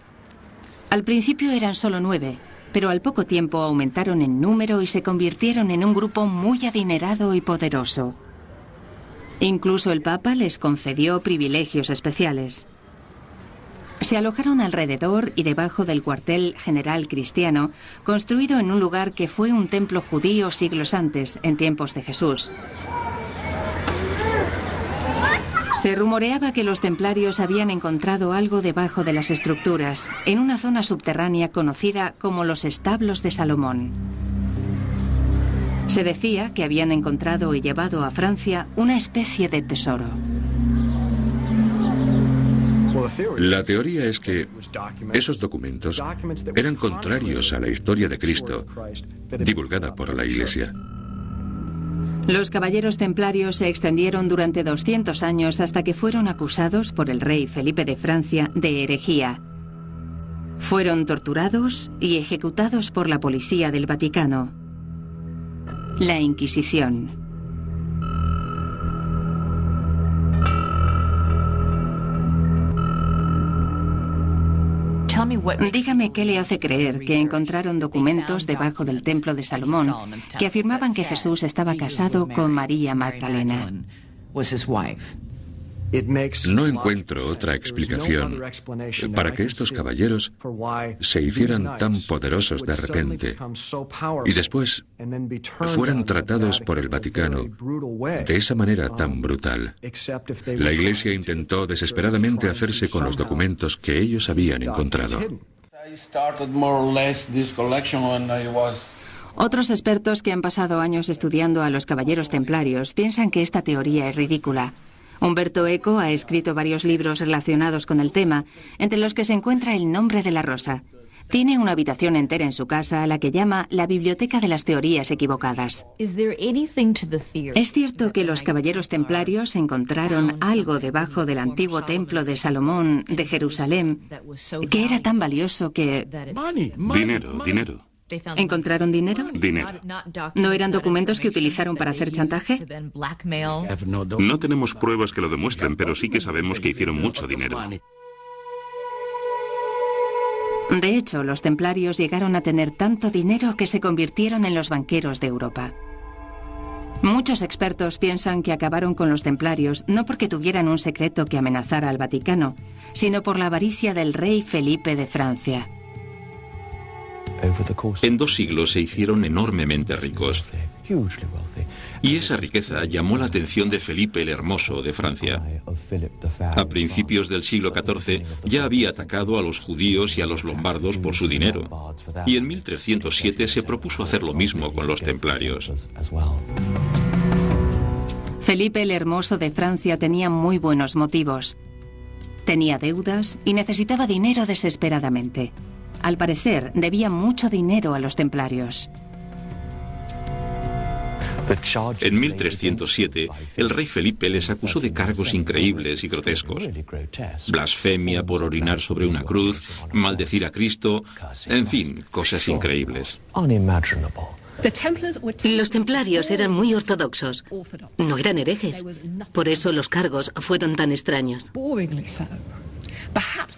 Al principio eran solo 9, pero al poco tiempo aumentaron en número y se convirtieron en un grupo muy adinerado y poderoso. Incluso el Papa les concedió privilegios especiales. Se alojaron alrededor y debajo del cuartel general cristiano, construido en un lugar que fue un templo judío siglos antes, en tiempos de Jesús. Se rumoreaba que los templarios habían encontrado algo debajo de las estructuras, en una zona subterránea conocida como los establos de Salomón. Se decía que habían encontrado y llevado a Francia una especie de tesoro. La teoría es que esos documentos eran contrarios a la historia de Cristo, divulgada por la Iglesia. Los caballeros templarios se extendieron durante 200 años hasta que fueron acusados por el rey Felipe de Francia de herejía. Fueron torturados y ejecutados por la policía del Vaticano. La Inquisición. Dígame qué le hace creer que encontraron documentos debajo del templo de Salomón que afirmaban que Jesús estaba casado con María Magdalena. No encuentro otra explicación para que estos caballeros se hicieran tan poderosos de repente y después fueran tratados por el Vaticano de esa manera tan brutal. La Iglesia intentó desesperadamente hacerse con los documentos que ellos habían encontrado. Otros expertos que han pasado años estudiando a los caballeros templarios piensan que esta teoría es ridícula. Umberto Eco ha escrito varios libros relacionados con el tema, entre los que se encuentra El nombre de la rosa. Tiene una habitación entera en su casa a la que llama la Biblioteca de las Teorías Equivocadas. ¿Es cierto que los caballeros templarios encontraron algo debajo del antiguo templo de Salomón de Jerusalén que era tan valioso que... Dinero. ¿Encontraron dinero? Dinero. ¿No eran documentos que utilizaron para hacer chantaje? No tenemos pruebas que lo demuestren, pero sí que sabemos que hicieron mucho dinero. De hecho, los templarios llegaron a tener tanto dinero que se convirtieron en los banqueros de Europa. Muchos expertos piensan que acabaron con los templarios no porque tuvieran un secreto que amenazara al Vaticano, sino por la avaricia del rey Felipe de Francia. En 2 siglos se hicieron enormemente ricos. Y esa riqueza llamó la atención de Felipe el Hermoso de Francia. A principios del siglo XIV ya había atacado a los judíos y a los lombardos por su dinero. Y en 1307 se propuso hacer lo mismo con los templarios. Felipe el Hermoso de Francia tenía muy buenos motivos. Tenía deudas y necesitaba dinero desesperadamente. Al parecer, debía mucho dinero a los templarios. En 1307, el rey Felipe les acusó de cargos increíbles y grotescos. Blasfemia por orinar sobre una cruz, maldecir a Cristo, en fin, cosas increíbles. Los templarios eran muy ortodoxos. No eran herejes. Por eso los cargos fueron tan extraños.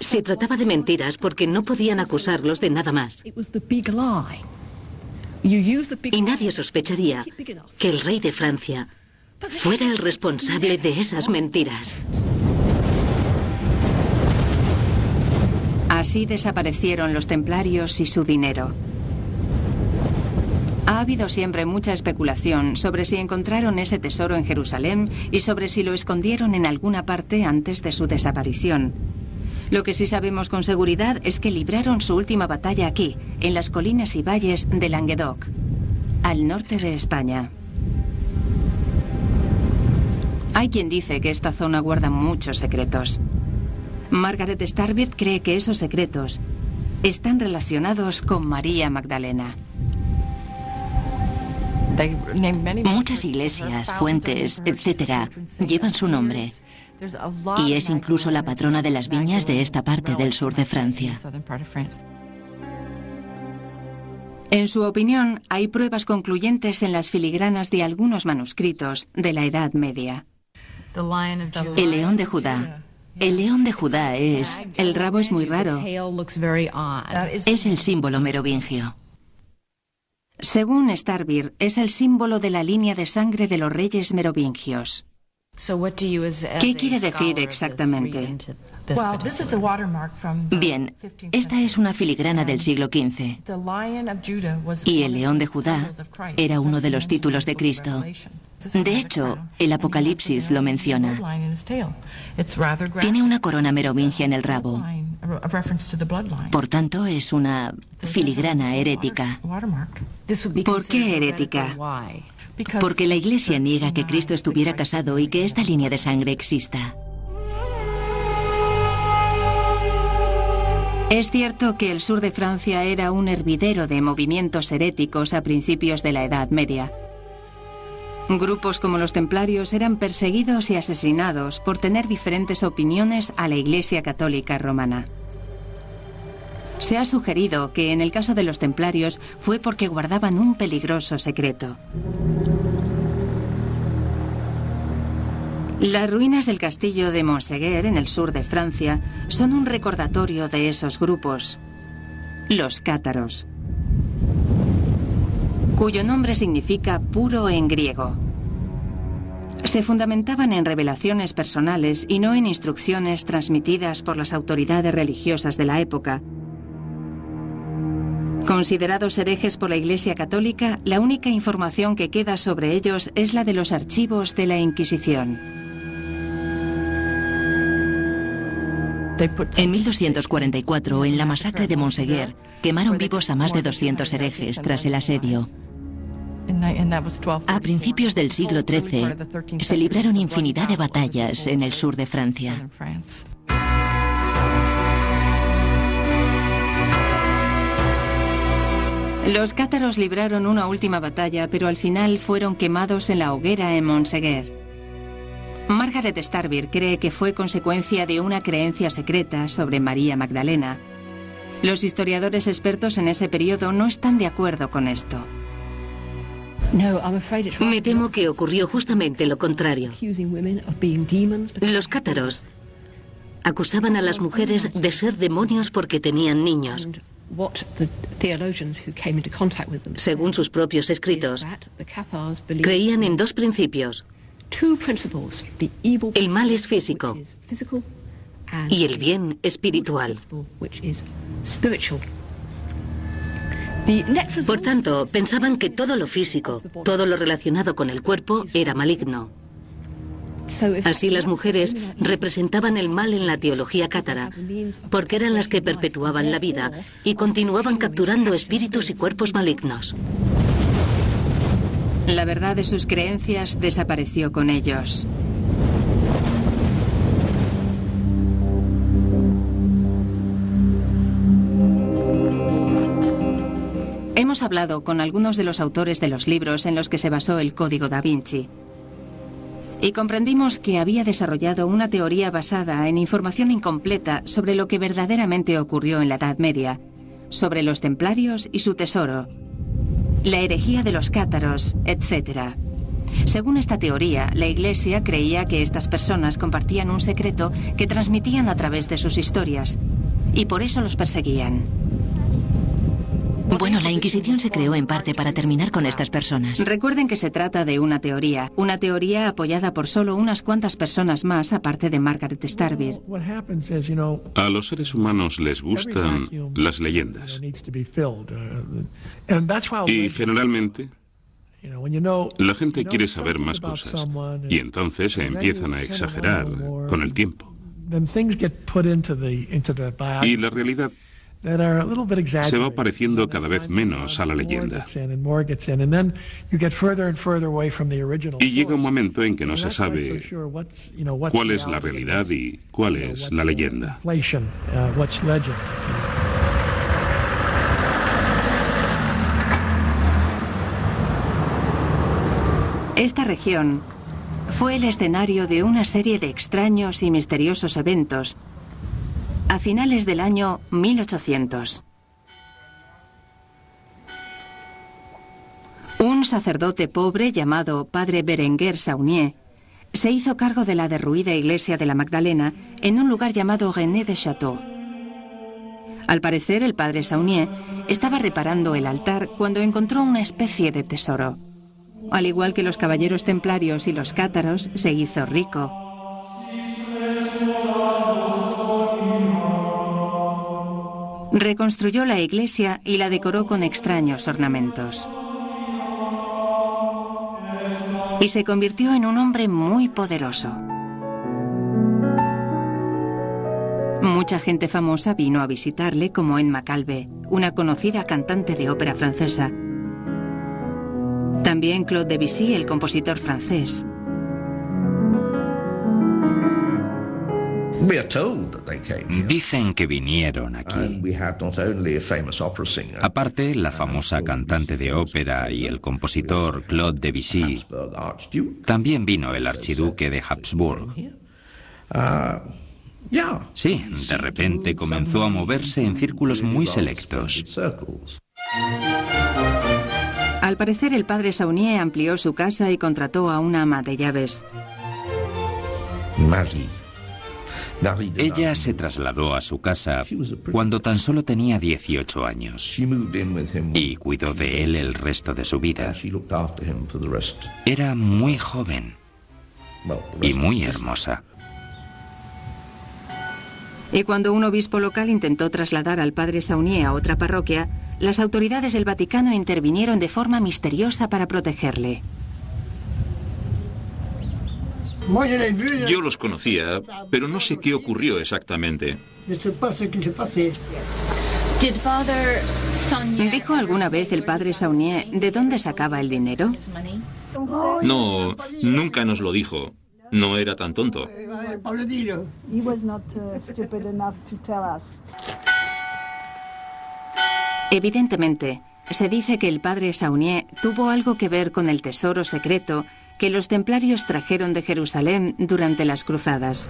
Se trataba de mentiras porque no podían acusarlos de nada más. Y nadie sospecharía que el rey de Francia fuera el responsable de esas mentiras. Así desaparecieron los templarios y su dinero. Ha habido siempre mucha especulación sobre si encontraron ese tesoro en Jerusalén y sobre si lo escondieron en alguna parte antes de su desaparición. Lo que sí sabemos con seguridad es que libraron su última batalla aquí, en las colinas y valles de Languedoc, al norte de España. Hay quien dice que esta zona guarda muchos secretos. Margaret Starbirt cree que esos secretos están relacionados con María Magdalena. Muchas iglesias, fuentes, etc., llevan su nombre. Y es incluso la patrona de las viñas de esta parte del sur de Francia. En su opinión, hay pruebas concluyentes en las filigranas de algunos manuscritos de la Edad Media. El león de Judá. El león de Judá es... El rabo es muy raro. Es el símbolo merovingio. Según Starbirt, es el símbolo de la línea de sangre de los reyes merovingios. ¿Qué quiere decir exactamente? Bien, esta es una filigrana del siglo XV. Y el león de Judá era uno de los títulos de Cristo. De hecho, el Apocalipsis lo menciona. Tiene una corona merovingia en el rabo. Por tanto, es una filigrana herética. ¿Por qué herética? Porque la Iglesia niega que Cristo estuviera casado y que esta línea de sangre exista. Es cierto que el sur de Francia era un hervidero de movimientos heréticos a principios de la Edad Media. Grupos como los templarios eran perseguidos y asesinados por tener diferentes opiniones a la Iglesia Católica Romana. Se ha sugerido que en el caso de los templarios fue porque guardaban un peligroso secreto. Las ruinas del castillo de Montségur, en el sur de Francia, son un recordatorio de esos grupos, los cátaros, cuyo nombre significa puro en griego. Se fundamentaban en revelaciones personales y no en instrucciones transmitidas por las autoridades religiosas de la época. Considerados herejes por la Iglesia Católica, la única información que queda sobre ellos es la de los archivos de la Inquisición. En 1244, en la masacre de Montségur, quemaron vivos a más de 200 herejes tras el asedio. A principios del siglo XIII, se libraron infinidad de batallas en el sur de Francia. Los cátaros libraron una última batalla, pero al final fueron quemados en la hoguera en Montségur. Margaret Starbirt cree que fue consecuencia de una creencia secreta sobre María Magdalena. Los historiadores expertos en ese periodo no están de acuerdo con esto. Me temo que ocurrió justamente lo contrario. Los cátaros acusaban a las mujeres de ser demonios porque tenían niños. Según sus propios escritos, creían en dos principios. El mal es físico y el bien espiritual. Por tanto, pensaban que todo lo físico, todo lo relacionado con el cuerpo, era maligno. Así las mujeres representaban el mal en la teología cátara, porque eran las que perpetuaban la vida y continuaban capturando espíritus y cuerpos malignos. La verdad de sus creencias desapareció con ellos. Hemos hablado con algunos de los autores de los libros en los que se basó el Código da Vinci. Y comprendimos que había desarrollado una teoría basada en información incompleta sobre lo que verdaderamente ocurrió en la Edad Media, sobre los templarios y su tesoro, la herejía de los cátaros, etc. Según esta teoría, la Iglesia creía que estas personas compartían un secreto que transmitían a través de sus historias, y por eso los perseguían. Bueno, la Inquisición se creó en parte para terminar con estas personas. Recuerden que se trata de una teoría apoyada por solo unas cuantas personas más, aparte de Margaret Starbeer. A los seres humanos les gustan las leyendas. Y generalmente la gente quiere saber más cosas y entonces se empiezan a exagerar con el tiempo. Y la realidad se va pareciendo cada vez menos a la leyenda. Y llega un momento en que no se sabe cuál es la realidad y cuál es la leyenda. Esta región fue el escenario de una serie de extraños y misteriosos eventos a finales del año 1800. Un sacerdote pobre llamado Padre Berenguer Saunier se hizo cargo de la derruida iglesia de la Magdalena en un lugar llamado René de Château. Al parecer, el Padre Saunier estaba reparando el altar cuando encontró una especie de tesoro. Al igual que los caballeros templarios y los cátaros, se hizo rico. Reconstruyó la iglesia y la decoró con extraños ornamentos. Y se convirtió en un hombre muy poderoso. Mucha gente famosa vino a visitarle, como Emma Calvé, una conocida cantante de ópera francesa. También Claude Debussy, el compositor francés. Dicen que vinieron aquí. Aparte, la famosa cantante de ópera y el compositor Claude Debussy, también vino el archiduque de Habsburg. Sí, de repente comenzó a moverse en círculos muy selectos. Al parecer, el Padre Saunier amplió su casa y contrató a una ama de llaves. Ella se trasladó a su casa cuando tan solo tenía 18 años y cuidó de él el resto de su vida. Era muy joven y muy hermosa. Y cuando un obispo local intentó trasladar al Padre Saunier a otra parroquia, las autoridades del Vaticano intervinieron de forma misteriosa para protegerle. Yo los conocía, pero no sé qué ocurrió exactamente. ¿Dijo alguna vez el Padre Saunier de dónde sacaba el dinero? No, nunca nos lo dijo. No era tan tonto. Evidentemente, se dice que el Padre Saunier tuvo algo que ver con el tesoro secreto que los templarios trajeron de Jerusalén durante las cruzadas.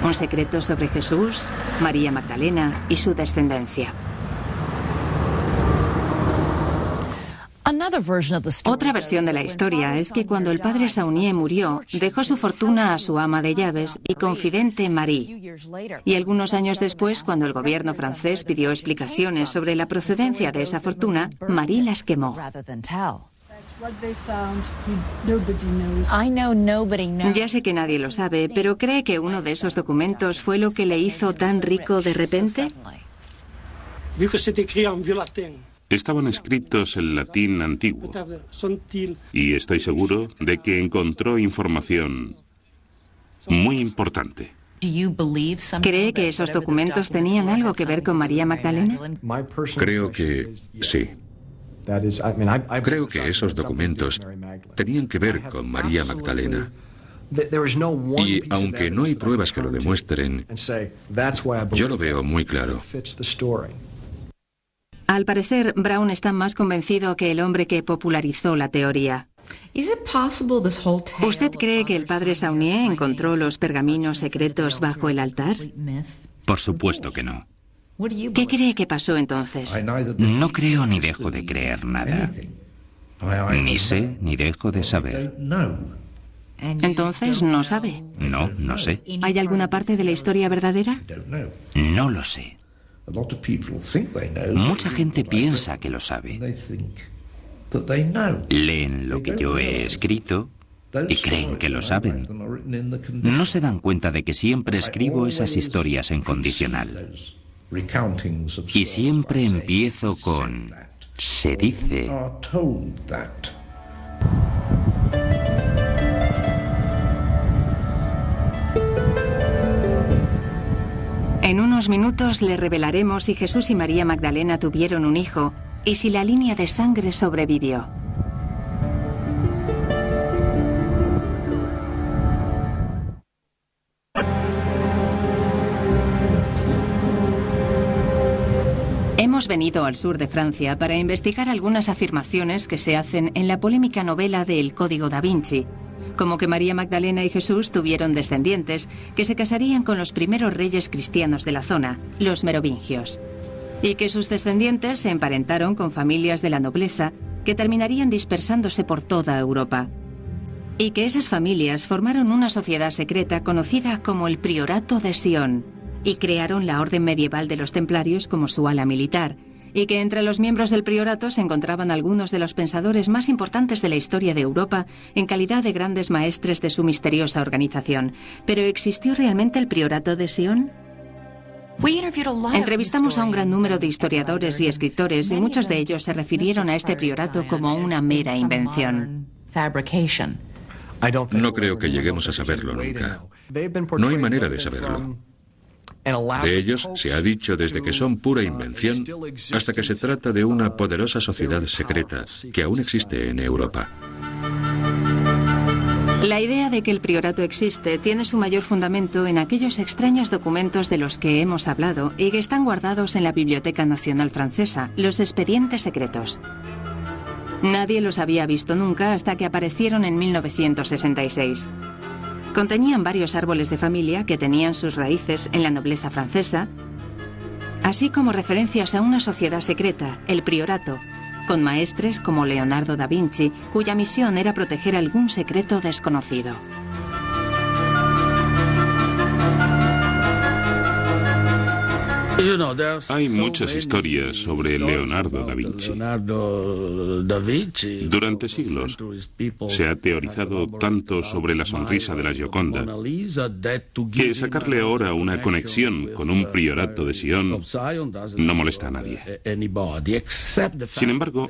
Un secreto sobre Jesús, María Magdalena y su descendencia. Otra versión de la historia es que cuando el Padre Saunier murió, dejó su fortuna a su ama de llaves y confidente Marie. Y algunos años después, cuando el gobierno francés pidió explicaciones sobre la procedencia de esa fortuna, Marie las quemó. Ya sé que nadie lo sabe, pero ¿cree que uno de esos documentos fue lo que le hizo tan rico de repente? Estaban escritos en latín antiguo y estoy seguro de que encontró información muy importante. ¿Cree que esos documentos tenían algo que ver con María Magdalena? Creo que sí. Creo que esos documentos tenían que ver con María Magdalena. Y aunque no hay pruebas que lo demuestren, yo lo veo muy claro. Al parecer, Brown está más convencido que el hombre que popularizó la teoría. ¿Usted cree que el Padre Saunier encontró los pergaminos secretos bajo el altar? Por supuesto que no. ¿Qué cree que pasó entonces? No creo ni dejo de creer nada. Ni sé ni dejo de saber. Entonces, ¿no sabe? No, no sé. ¿Hay alguna parte de la historia verdadera? No lo sé. Mucha gente piensa que lo sabe. Leen lo que yo he escrito y creen que lo saben. No se dan cuenta de que siempre escribo esas historias en condicional. Y siempre empiezo con "se dice". En unos minutos le revelaremos si Jesús y María Magdalena tuvieron un hijo y si la línea de sangre sobrevivió. Hemos venido al sur de Francia para investigar algunas afirmaciones que se hacen en la polémica novela de El Código da Vinci, como que María Magdalena y Jesús tuvieron descendientes que se casarían con los primeros reyes cristianos de la zona, los merovingios, y que sus descendientes se emparentaron con familias de la nobleza que terminarían dispersándose por toda Europa, y que esas familias formaron una sociedad secreta conocida como el Priorato de Sion, y crearon la orden medieval de los templarios como su ala militar, y que entre los miembros del priorato se encontraban algunos de los pensadores más importantes de la historia de Europa en calidad de grandes maestres de su misteriosa organización. ¿Pero existió realmente el Priorato de Sion? Entrevistamos a un gran número de historiadores y escritores y muchos de ellos se refirieron a este priorato como una mera invención. No creo que lleguemos a saberlo nunca. No hay manera de saberlo. De ellos se ha dicho desde que son pura invención hasta que se trata de una poderosa sociedad secreta que aún existe en Europa. La idea de que el priorato existe tiene su mayor fundamento en aquellos extraños documentos de los que hemos hablado y que están guardados en la Biblioteca Nacional Francesa, los expedientes secretos. Nadie los había visto nunca hasta que aparecieron en 1966. Contenían varios árboles de familia que tenían sus raíces en la nobleza francesa, así como referencias a una sociedad secreta, el priorato, con maestres como Leonardo da Vinci, cuya misión era proteger algún secreto desconocido. Hay muchas historias sobre Leonardo da Vinci. Durante siglos se ha teorizado tanto sobre la sonrisa de la Gioconda que sacarle ahora una conexión con un priorato de Sion no molesta a nadie. Sin embargo,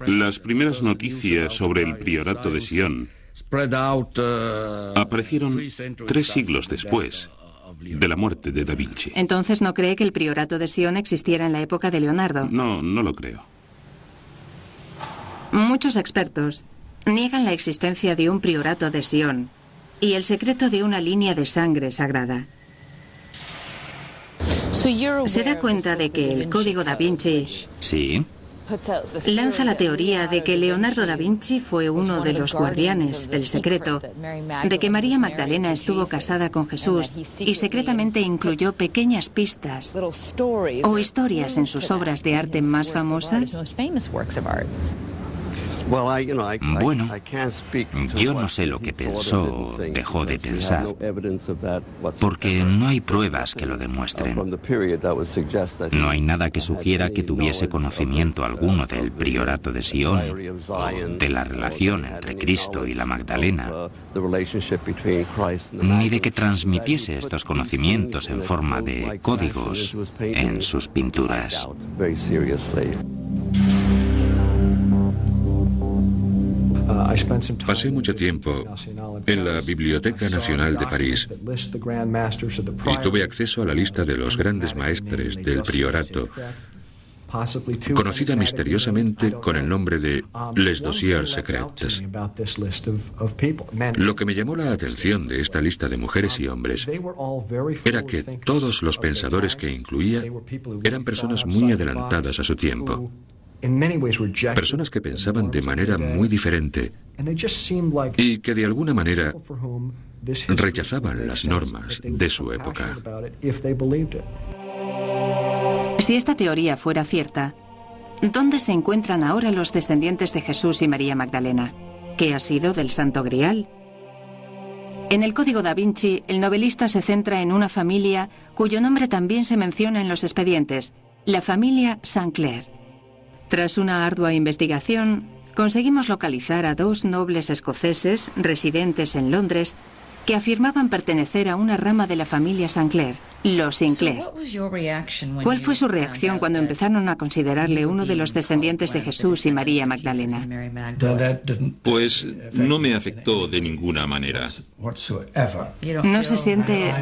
las primeras noticias sobre el priorato de Sion aparecieron 3 siglos después de la muerte de Da Vinci. ¿Entonces no cree que el priorato de Sion existiera en la época de Leonardo? No, no lo creo. Muchos expertos niegan la existencia de un priorato de Sion y el secreto de una línea de sangre sagrada. ¿Se da cuenta de que el Código da Vinci Sí. lanza la teoría de que Leonardo da Vinci fue uno de los guardianes del secreto, de que María Magdalena estuvo casada con Jesús y secretamente incluyó pequeñas pistas o historias en sus obras de arte más famosas? Bueno, yo no sé lo que pensó o dejó de pensar, porque no hay pruebas que lo demuestren. No hay nada que sugiera que tuviese conocimiento alguno del priorato de Sion o de la relación entre Cristo y la Magdalena, ni de que transmitiese estos conocimientos en forma de códigos en sus pinturas. Pasé mucho tiempo en la Biblioteca Nacional de París y tuve acceso a la lista de los grandes maestres del priorato, conocida misteriosamente con el nombre de Les Dossiers Secrets. Lo que me llamó la atención de esta lista de mujeres y hombres era que todos los pensadores que incluía eran personas muy adelantadas a su tiempo. Personas que pensaban de manera muy diferente y que de alguna manera rechazaban las normas de su época. Si esta teoría fuera cierta, ¿dónde se encuentran ahora los descendientes de Jesús y María Magdalena? ¿Qué ha sido del Santo Grial? En el Código da Vinci, el novelista se centra en una familia cuyo nombre también se menciona en los expedientes, la familia Sinclair. Tras una ardua investigación, conseguimos localizar a 2 nobles escoceses residentes en Londres que afirmaban pertenecer a una rama de la familia Sinclair, los Sinclair. ¿Cuál fue su reacción cuando empezaron a considerarle uno de los descendientes de Jesús y María Magdalena? Pues no me afectó de ninguna manera. ¿No se siente...?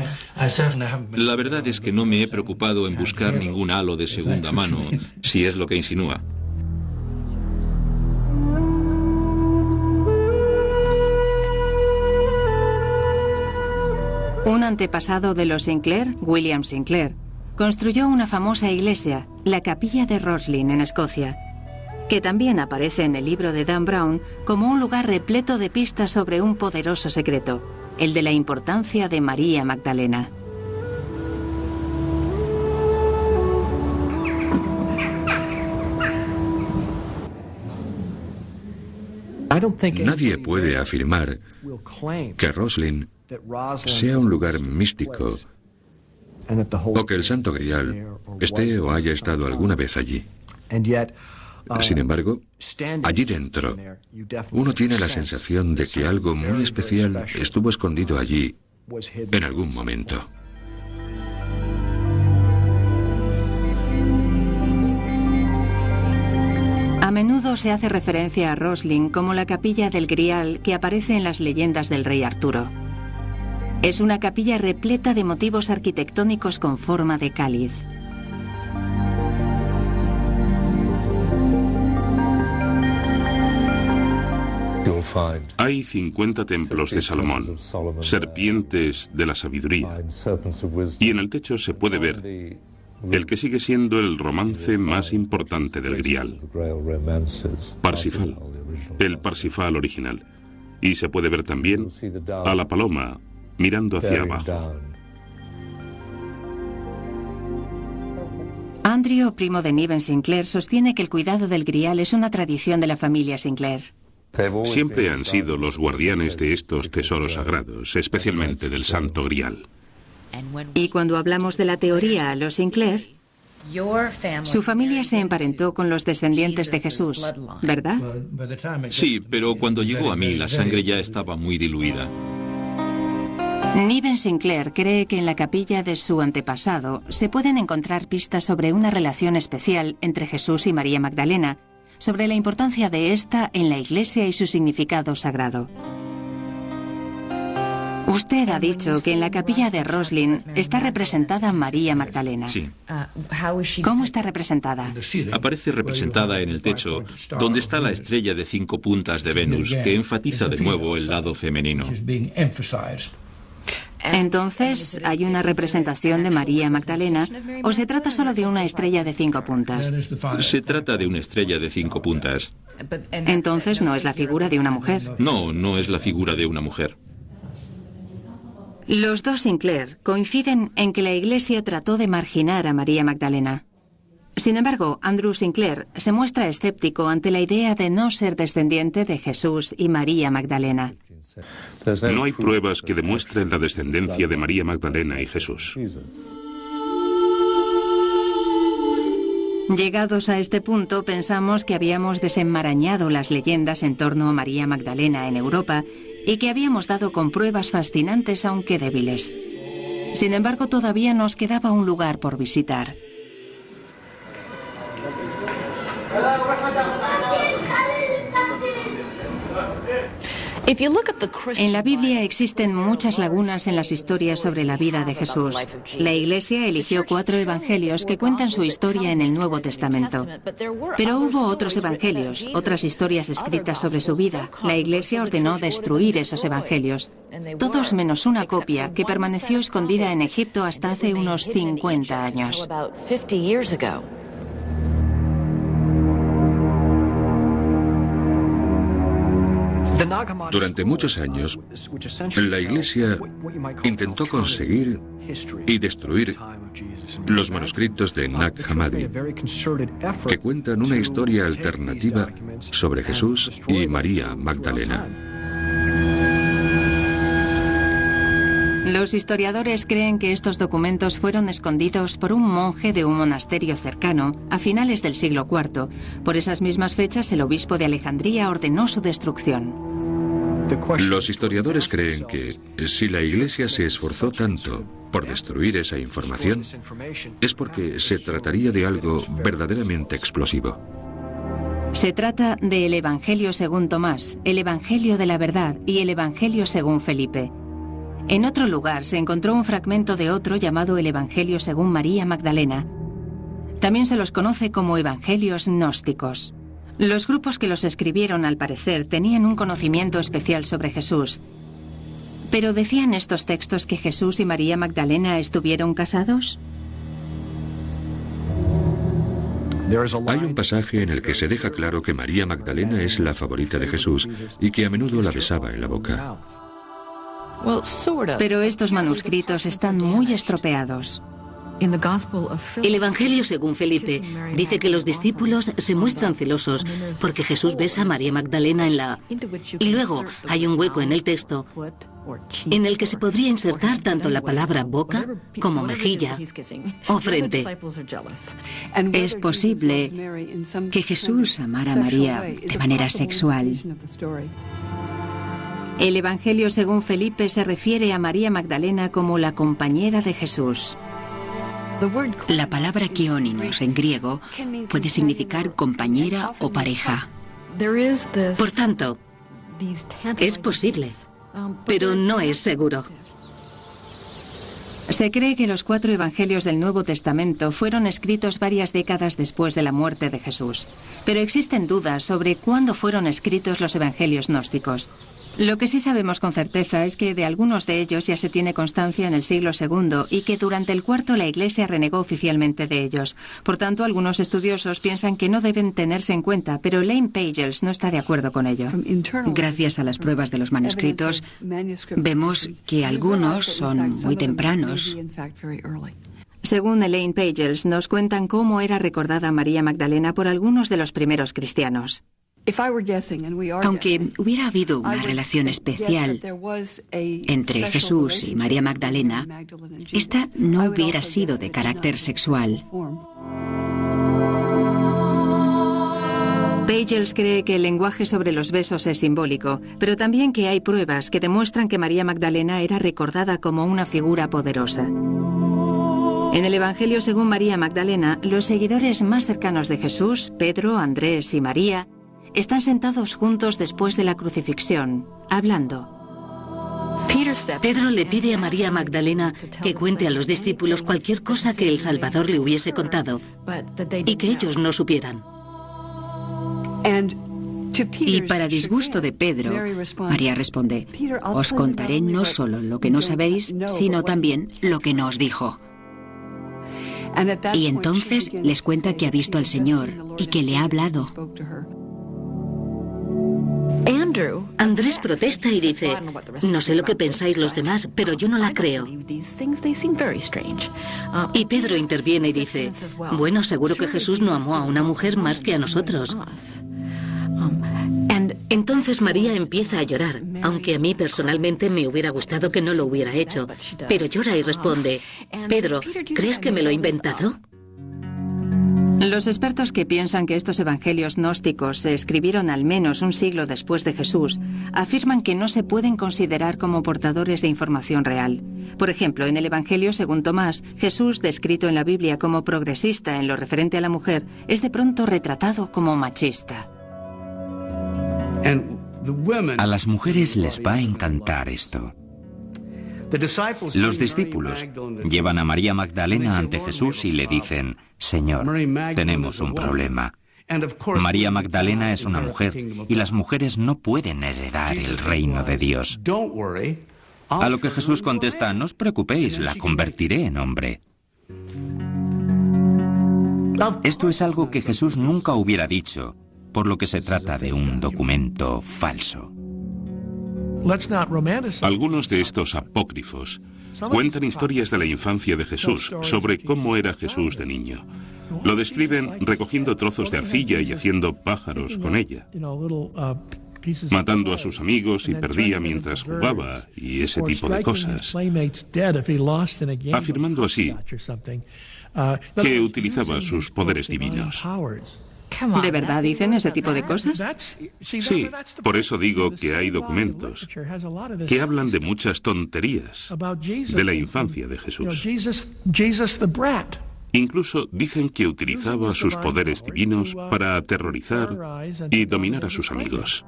La verdad es que no me he preocupado en buscar ningún halo de segunda mano, si es lo que insinúa. Un antepasado de los Sinclair, William Sinclair, construyó una famosa iglesia, la Capilla de Roslin, en Escocia, que también aparece en el libro de Dan Brown como un lugar repleto de pistas sobre un poderoso secreto, el de la importancia de María Magdalena. Nadie puede afirmar que Roslin sea un lugar místico o que el Santo Grial esté o haya estado alguna vez allí. Sin embargo, allí dentro, uno tiene la sensación de que algo muy especial estuvo escondido allí en algún momento. A menudo se hace referencia a Roslin como la capilla del Grial que aparece en las leyendas del rey Arturo. Es una capilla repleta de motivos arquitectónicos con forma de cáliz. Hay 50 templos de Salomón, serpientes de la sabiduría, y en el techo se puede ver el que sigue siendo el romance más importante del Grial, Parsifal, el Parsifal original, y se puede ver también a la paloma mirando hacia abajo. Andrew, primo de Niven Sinclair, sostiene que el cuidado del Grial es una tradición de la familia Sinclair. Siempre han sido los guardianes de estos tesoros sagrados, especialmente del Santo Grial. Y cuando hablamos de la teoría a los Sinclair, su familia se emparentó con los descendientes de Jesús, ¿verdad? Sí, pero cuando llegó a mí la sangre ya estaba muy diluida. Niven Sinclair cree que en la capilla de su antepasado se pueden encontrar pistas sobre una relación especial entre Jesús y María Magdalena, sobre la importancia de esta en la Iglesia y su significado sagrado. Usted ha dicho que en la capilla de Roslin está representada María Magdalena. Sí. ¿Cómo está representada? Aparece representada en el techo, donde está la estrella de 5 puntas de Venus, que enfatiza de nuevo el lado femenino. Entonces, ¿hay una representación de María Magdalena o se trata solo de una estrella de 5 puntas? Se trata de una estrella de 5 puntas. Entonces, ¿no es la figura de una mujer? No, no es la figura de una mujer. Los dos Sinclair coinciden en que la Iglesia trató de marginar a María Magdalena. Sin embargo, Andrew Sinclair se muestra escéptico ante la idea de no ser descendiente de Jesús y María Magdalena. No hay pruebas que demuestren la descendencia de María Magdalena y Jesús. Llegados a este punto, pensamos que habíamos desenmarañado las leyendas en torno a María Magdalena en Europa y que habíamos dado con pruebas fascinantes, aunque débiles. Sin embargo, todavía nos quedaba un lugar por visitar. En la Biblia existen muchas lagunas en las historias sobre la vida de Jesús. La Iglesia eligió 4 evangelios que cuentan su historia en el Nuevo Testamento. Pero hubo otros evangelios, otras historias escritas sobre su vida. La Iglesia ordenó destruir esos evangelios. Todos menos una copia que permaneció escondida en Egipto hasta hace unos 50 años. Durante muchos años, la Iglesia intentó conseguir y destruir los manuscritos de Nag Hammadi, que cuentan una historia alternativa sobre Jesús y María Magdalena. Los historiadores creen que estos documentos fueron escondidos por un monje de un monasterio cercano a finales del siglo IV. Por esas mismas fechas, el obispo de Alejandría ordenó su destrucción. Los historiadores creen que si la Iglesia se esforzó tanto por destruir esa información, es porque se trataría de algo verdaderamente explosivo. Se trata del Evangelio según Tomás, el Evangelio de la Verdad y el Evangelio según Felipe. En otro lugar se encontró un fragmento de otro llamado el Evangelio según María Magdalena. También se los conoce como evangelios gnósticos. Los grupos que los escribieron, al parecer, tenían un conocimiento especial sobre Jesús. ¿Pero decían estos textos que Jesús y María Magdalena estuvieron casados? Hay un pasaje en el que se deja claro que María Magdalena es la favorita de Jesús y que a menudo la besaba en la boca. Pero estos manuscritos están muy estropeados. El Evangelio según Felipe dice que los discípulos se muestran celosos porque Jesús besa a María Magdalena en la... Y luego hay un hueco en el texto en el que se podría insertar tanto la palabra boca como mejilla o frente. Es posible que Jesús amara a María de manera sexual. El Evangelio según Felipe se refiere a María Magdalena como la compañera de Jesús. La palabra kioninos en griego puede significar compañera o pareja. Por tanto, es posible, pero no es seguro. Se cree que los 4 evangelios del Nuevo Testamento fueron escritos varias décadas después de la muerte de Jesús, pero existen dudas sobre cuándo fueron escritos los evangelios gnósticos. Lo que sí sabemos con certeza es que de algunos de ellos ya se tiene constancia en el siglo II y que durante el IV la Iglesia renegó oficialmente de ellos. Por tanto, algunos estudiosos piensan que no deben tenerse en cuenta, pero Elaine Pagels no está de acuerdo con ello. Gracias a las pruebas de los manuscritos, vemos que algunos son muy tempranos. Según Elaine Pagels, nos cuentan cómo era recordada María Magdalena por algunos de los primeros cristianos. Aunque hubiera habido una relación especial entre Jesús y María Magdalena, esta no hubiera sido de carácter sexual. Pagels cree que el lenguaje sobre los besos es simbólico, pero también que hay pruebas que demuestran que María Magdalena era recordada como una figura poderosa. En el Evangelio según María Magdalena, los seguidores más cercanos de Jesús, Pedro, Andrés y María, están sentados juntos después de la crucifixión, hablando. Pedro le pide a María Magdalena que cuente a los discípulos cualquier cosa que el Salvador le hubiese contado y que ellos no supieran. Y para disgusto de Pedro, María responde: os contaré no solo lo que no sabéis, sino también lo que no os dijo. Y entonces les cuenta que ha visto al Señor y que le ha hablado. Andrés protesta y dice: no sé lo que pensáis los demás, pero yo no la creo. Y Pedro interviene y dice: bueno, seguro que Jesús no amó a una mujer más que a nosotros. Entonces María empieza a llorar, aunque a mí personalmente me hubiera gustado que no lo hubiera hecho. Pero llora y responde: Pedro, ¿crees que me lo he inventado? Los expertos que piensan que estos evangelios gnósticos se escribieron al menos un siglo después de Jesús afirman que no se pueden considerar como portadores de información real. Por ejemplo, en el Evangelio según Tomás, Jesús, descrito en la Biblia como progresista en lo referente a la mujer, es de pronto retratado como machista. A las mujeres les va a encantar esto. Los discípulos llevan a María Magdalena ante Jesús y le dicen: Señor, tenemos un problema. María Magdalena es una mujer y las mujeres no pueden heredar el reino de Dios. A lo que Jesús contesta: no os preocupéis, la convertiré en hombre. Esto es algo que Jesús nunca hubiera dicho, por lo que se trata de un documento falso. Algunos de estos apócrifos cuentan historias de la infancia de Jesús, sobre cómo era Jesús de niño. Lo describen recogiendo trozos de arcilla y haciendo pájaros con ella. matando a sus amigos y perdía mientras jugaba y ese tipo de cosas, afirmando así que utilizaba sus poderes divinos. ¿De verdad dicen ese tipo de cosas? Sí, por eso digo que hay documentos que hablan de muchas tonterías de la infancia de Jesús. Incluso dicen que utilizaba sus poderes divinos para aterrorizar y dominar a sus amigos.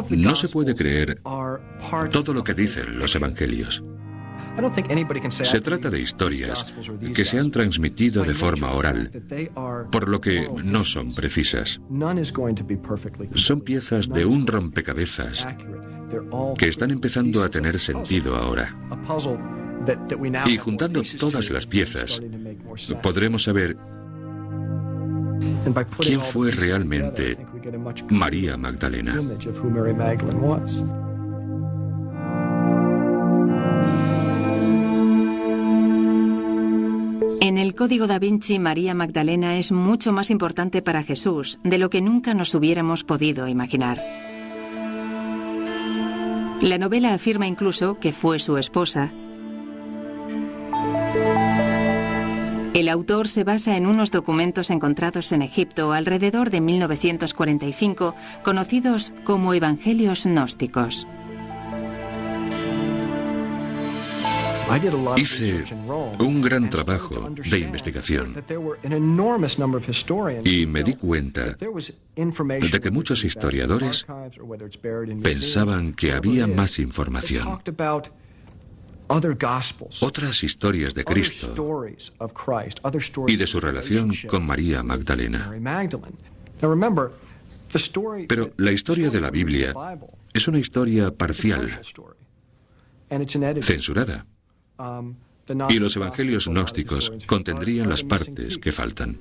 No se puede creer todo lo que dicen los evangelios. Se trata de historias que se han transmitido de forma oral, por lo que no son precisas. Son piezas de un rompecabezas que están empezando a tener sentido ahora. Y juntando todas las piezas, podremos saber quién fue realmente María Magdalena. En el Código da Vinci, María Magdalena es mucho más importante para Jesús de lo que nunca nos hubiéramos podido imaginar. La novela afirma incluso que fue su esposa. El autor se basa en unos documentos encontrados en Egipto alrededor de 1945, conocidos como Evangelios gnósticos. Hice un gran trabajo de investigación y me di cuenta de que muchos historiadores pensaban que había más información. Otras historias de Cristo y de su relación con María Magdalena. Pero la historia de la Biblia es una historia parcial, censurada. Y los evangelios gnósticos contendrían las partes que faltan.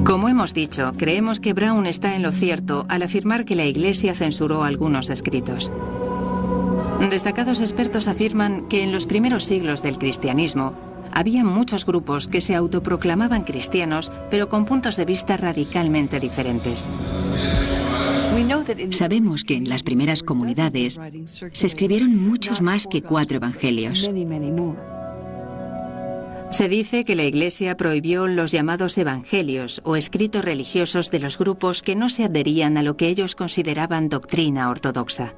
Como hemos dicho, creemos que Brown está en lo cierto al afirmar que la Iglesia censuró algunos escritos. Destacados expertos afirman que en los primeros siglos del cristianismo había muchos grupos que se autoproclamaban cristianos, pero con puntos de vista radicalmente diferentes. Sabemos que en las primeras comunidades se escribieron muchos más que 4 evangelios. Se dice que la Iglesia prohibió los llamados evangelios o escritos religiosos de los grupos que no se adherían a lo que ellos consideraban doctrina ortodoxa.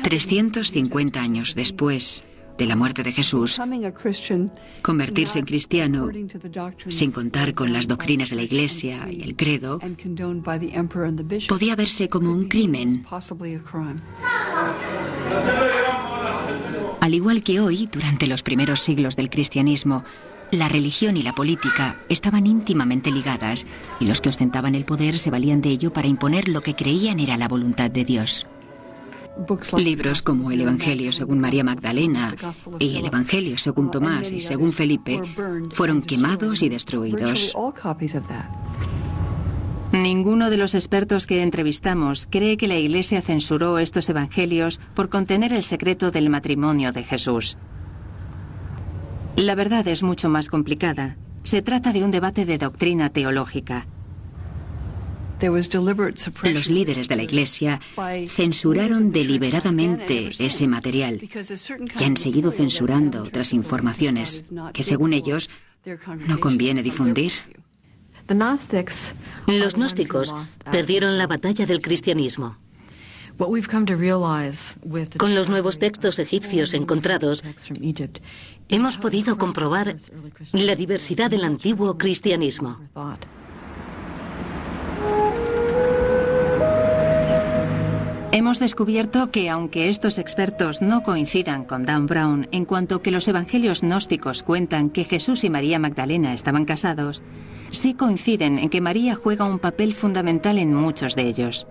350 años después de la muerte de Jesús, convertirse en cristiano, sin contar con las doctrinas de la Iglesia y el credo, podía verse como un crimen. Al igual que hoy, durante los primeros siglos del cristianismo, la religión y la política estaban íntimamente ligadas, y los que ostentaban el poder se valían de ello para imponer lo que creían era la voluntad de Dios. Libros como el Evangelio según María Magdalena y el Evangelio según Tomás y según Felipe fueron quemados y destruidos. Ninguno de los expertos que entrevistamos cree que la Iglesia censuró estos evangelios por contener el secreto del matrimonio de Jesús. La verdad es mucho más complicada. Se trata de un debate de doctrina teológica. Los líderes de la Iglesia censuraron deliberadamente ese material y han seguido censurando otras informaciones que, según ellos, no conviene difundir. Los gnósticos perdieron la batalla del cristianismo. Con los nuevos textos egipcios encontrados, hemos podido comprobar la diversidad del antiguo cristianismo. Hemos descubierto que, aunque estos expertos no coincidan con Dan Brown en cuanto que los evangelios gnósticos cuentan que Jesús y María Magdalena estaban casados, sí coinciden en que María juega un papel fundamental en muchos de ellos.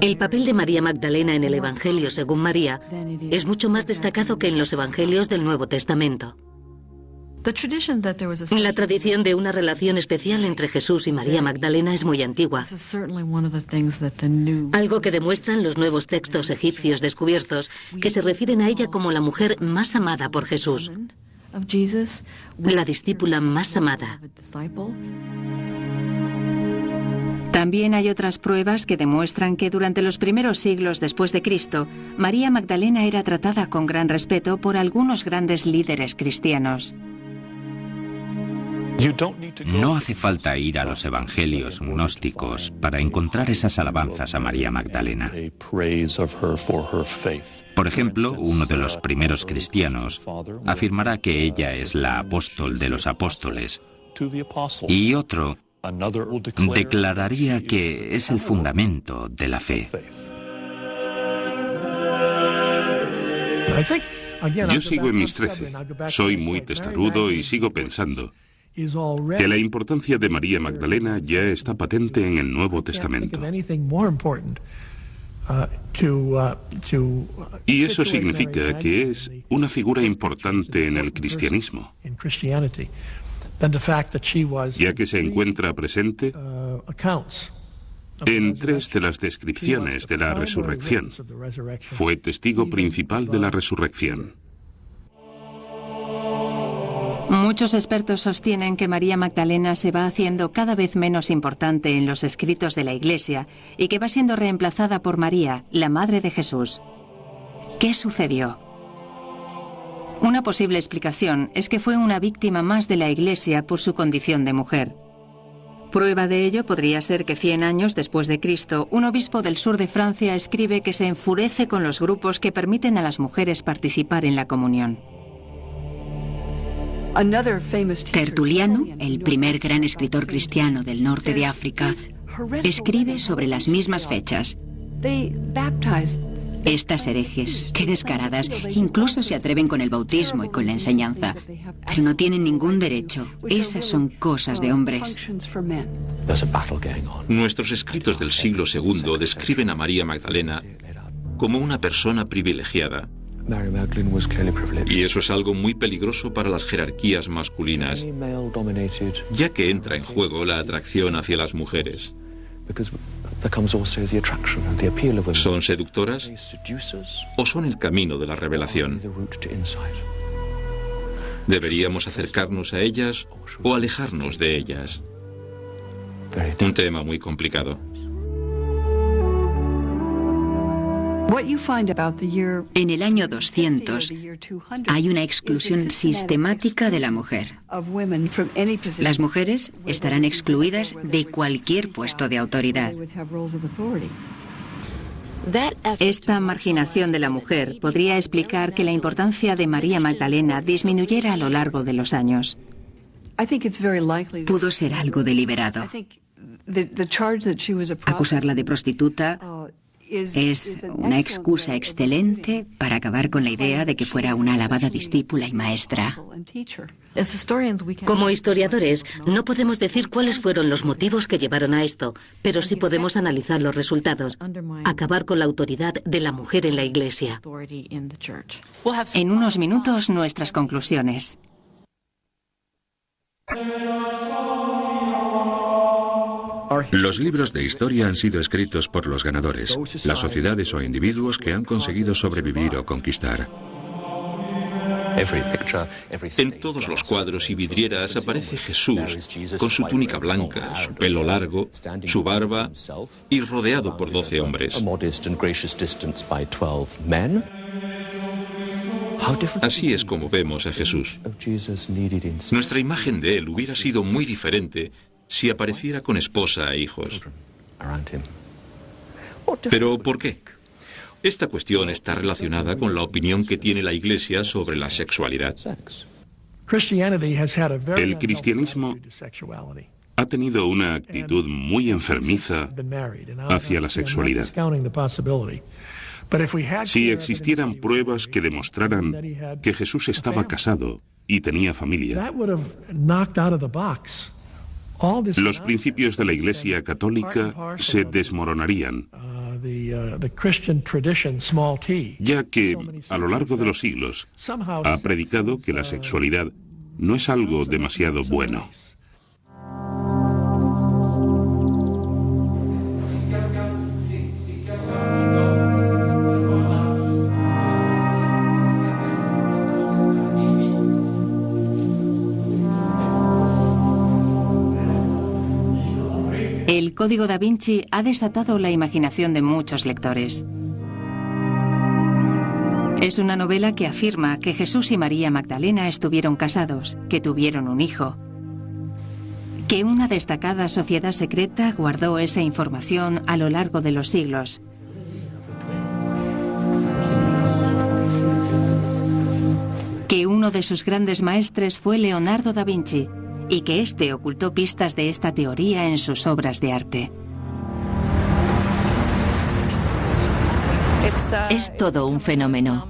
El papel de María Magdalena en el Evangelio según María es mucho más destacado que en los Evangelios del Nuevo Testamento. La tradición de una relación especial entre Jesús y María Magdalena es muy antigua. Algo que demuestran los nuevos textos egipcios descubiertos, que se refieren a ella como la mujer más amada por Jesús, la discípula más amada. También hay otras pruebas que demuestran que durante los primeros siglos después de Cristo, María Magdalena era tratada con gran respeto por algunos grandes líderes cristianos. No hace falta ir a los evangelios gnósticos para encontrar esas alabanzas a María Magdalena. Por ejemplo, uno de los primeros cristianos afirmará que ella es la apóstol de los apóstoles, y otro declararía que es el fundamento de la fe. Yo sigo en mis 13. Soy muy testarudo y sigo pensando que la importancia de María Magdalena ya está patente en el Nuevo Testamento. Y eso significa que es una figura importante en el cristianismo, ya que se encuentra presente en 3 de las descripciones de la resurrección. Fue testigo principal de la resurrección. Muchos expertos sostienen que María Magdalena se va haciendo cada vez menos importante en los escritos de la Iglesia y que va siendo reemplazada por María, la Madre de Jesús. ¿Qué sucedió? Una posible explicación es que fue una víctima más de la Iglesia por su condición de mujer. Prueba de ello podría ser que 100 años después de Cristo, un obispo del sur de Francia escribe que se enfurece con los grupos que permiten a las mujeres participar en la comunión. Tertuliano, el primer gran escritor cristiano del norte de África, escribe sobre las mismas fechas. Estas herejes, qué descaradas, incluso se atreven con el bautismo y con la enseñanza, pero no tienen ningún derecho. Esas son cosas de hombres. Nuestros escritos del siglo II describen a María Magdalena como una persona privilegiada. Y eso es algo muy peligroso para las jerarquías masculinas, ya que entra en juego la atracción hacia las mujeres. ¿Son seductoras o son el camino de la revelación? ¿Deberíamos acercarnos a ellas o alejarnos de ellas? Un tema muy complicado. En el año 200 hay una exclusión sistemática de la mujer. Las mujeres estarán excluidas de cualquier puesto de autoridad. Esta marginación de la mujer podría explicar que la importancia de María Magdalena disminuyera a lo largo de los años. Pudo ser algo deliberado. Acusarla de prostituta es una excusa excelente para acabar con la idea de que fuera una alabada discípula y maestra. Como historiadores, no podemos decir cuáles fueron los motivos que llevaron a esto, pero sí podemos analizar los resultados. Acabar con la autoridad de la mujer en la Iglesia. En unos minutos, nuestras conclusiones. Los libros de historia han sido escritos por los ganadores, las sociedades o individuos que han conseguido sobrevivir o conquistar. En todos los cuadros y vidrieras aparece Jesús con su túnica blanca, su pelo largo, su barba y rodeado por 12 hombres. Así es como vemos a Jesús. Nuestra imagen de él hubiera sido muy diferente si apareciera con esposa e hijos. ¿Pero por qué? Esta cuestión está relacionada con la opinión que tiene la Iglesia sobre la sexualidad. El cristianismo ha tenido una actitud muy enfermiza hacia la sexualidad. Si existieran pruebas que demostraran que Jesús estaba casado y tenía familia, los principios de la Iglesia católica se desmoronarían, ya que a lo largo de los siglos ha predicado que la sexualidad no es algo demasiado bueno. El Código da Vinci ha desatado la imaginación de muchos lectores. Es una novela que afirma que Jesús y María Magdalena estuvieron casados, que tuvieron un hijo, que una destacada sociedad secreta guardó esa información a lo largo de los siglos, que uno de sus grandes maestres fue Leonardo da Vinci y que éste ocultó pistas de esta teoría en sus obras de arte. Es todo un fenómeno.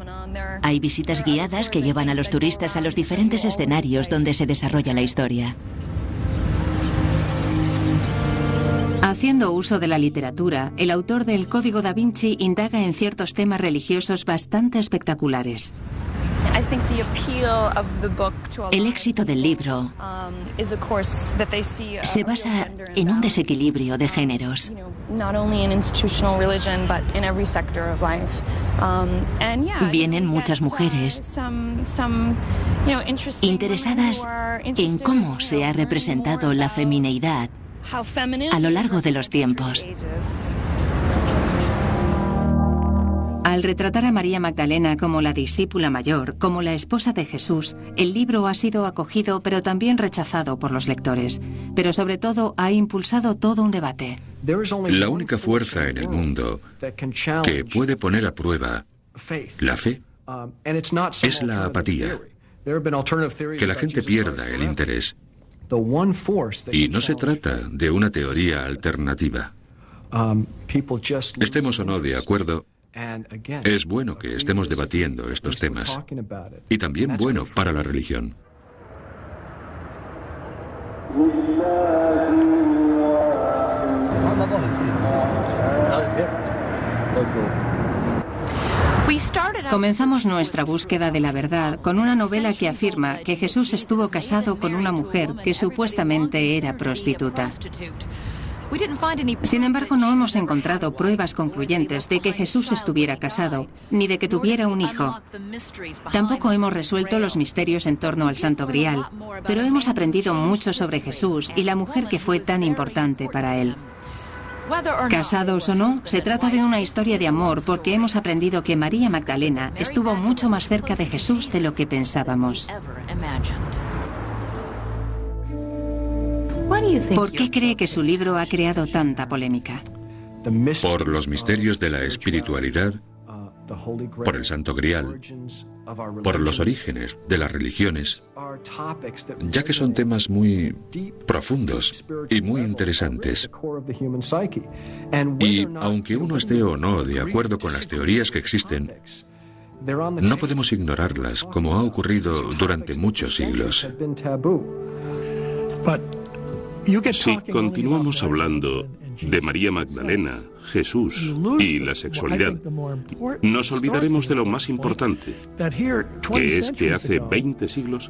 Hay visitas guiadas que llevan a los turistas a los diferentes escenarios donde se desarrolla la historia. Haciendo uso de la literatura, el autor del Código da Vinci indaga en ciertos temas religiosos bastante espectaculares. El éxito del libro se basa en un desequilibrio de géneros. Vienen muchas mujeres interesadas en cómo se ha representado la femineidad a lo largo de los tiempos. Al retratar a María Magdalena como la discípula mayor, como la esposa de Jesús, el libro ha sido acogido pero también rechazado por los lectores. Pero sobre todo ha impulsado todo un debate. La única fuerza en el mundo que puede poner a prueba la fe es la apatía, que la gente pierda el interés. Y no se trata de una teoría alternativa. Estemos o no de acuerdo, es bueno que estemos debatiendo estos temas. Y también bueno para la religión. Comenzamos nuestra búsqueda de la verdad con una novela que afirma que Jesús estuvo casado con una mujer que supuestamente era prostituta. Sin embargo, no hemos encontrado pruebas concluyentes de que Jesús estuviera casado, ni de que tuviera un hijo. Tampoco hemos resuelto los misterios en torno al Santo Grial, pero hemos aprendido mucho sobre Jesús y la mujer que fue tan importante para él. Casados o no, se trata de una historia de amor porque hemos aprendido que María Magdalena estuvo mucho más cerca de Jesús de lo que pensábamos. ¿Por qué cree que su libro ha creado tanta polémica? Por los misterios de la espiritualidad, por el Santo Grial, por los orígenes de las religiones, ya que son temas muy profundos y muy interesantes. Y aunque uno esté o no de acuerdo con las teorías que existen, no podemos ignorarlas, como ha ocurrido durante muchos siglos. Si continuamos hablando de María Magdalena, Jesús y la sexualidad, nos olvidaremos de lo más importante, que es que hace 20 siglos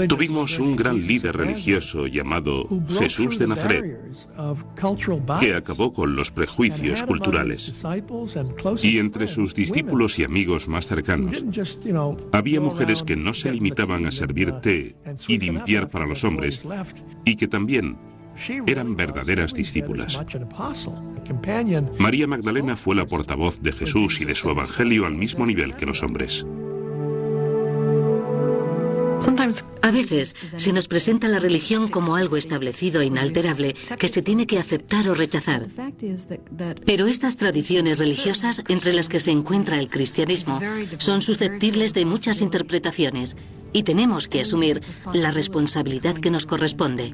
tuvimos un gran líder religioso llamado Jesús de Nazaret, que acabó con los prejuicios culturales. Y entre sus discípulos y amigos más cercanos, había mujeres que no se limitaban a servir té y limpiar para los hombres, y que también eran verdaderas discípulas. María Magdalena fue la portavoz de Jesús y de su evangelio al mismo nivel que los hombres. A veces se nos presenta la religión como algo establecido e inalterable que se tiene que aceptar o rechazar. Pero estas tradiciones religiosas, entre las que se encuentra el cristianismo, son susceptibles de muchas interpretaciones y tenemos que asumir la responsabilidad que nos corresponde.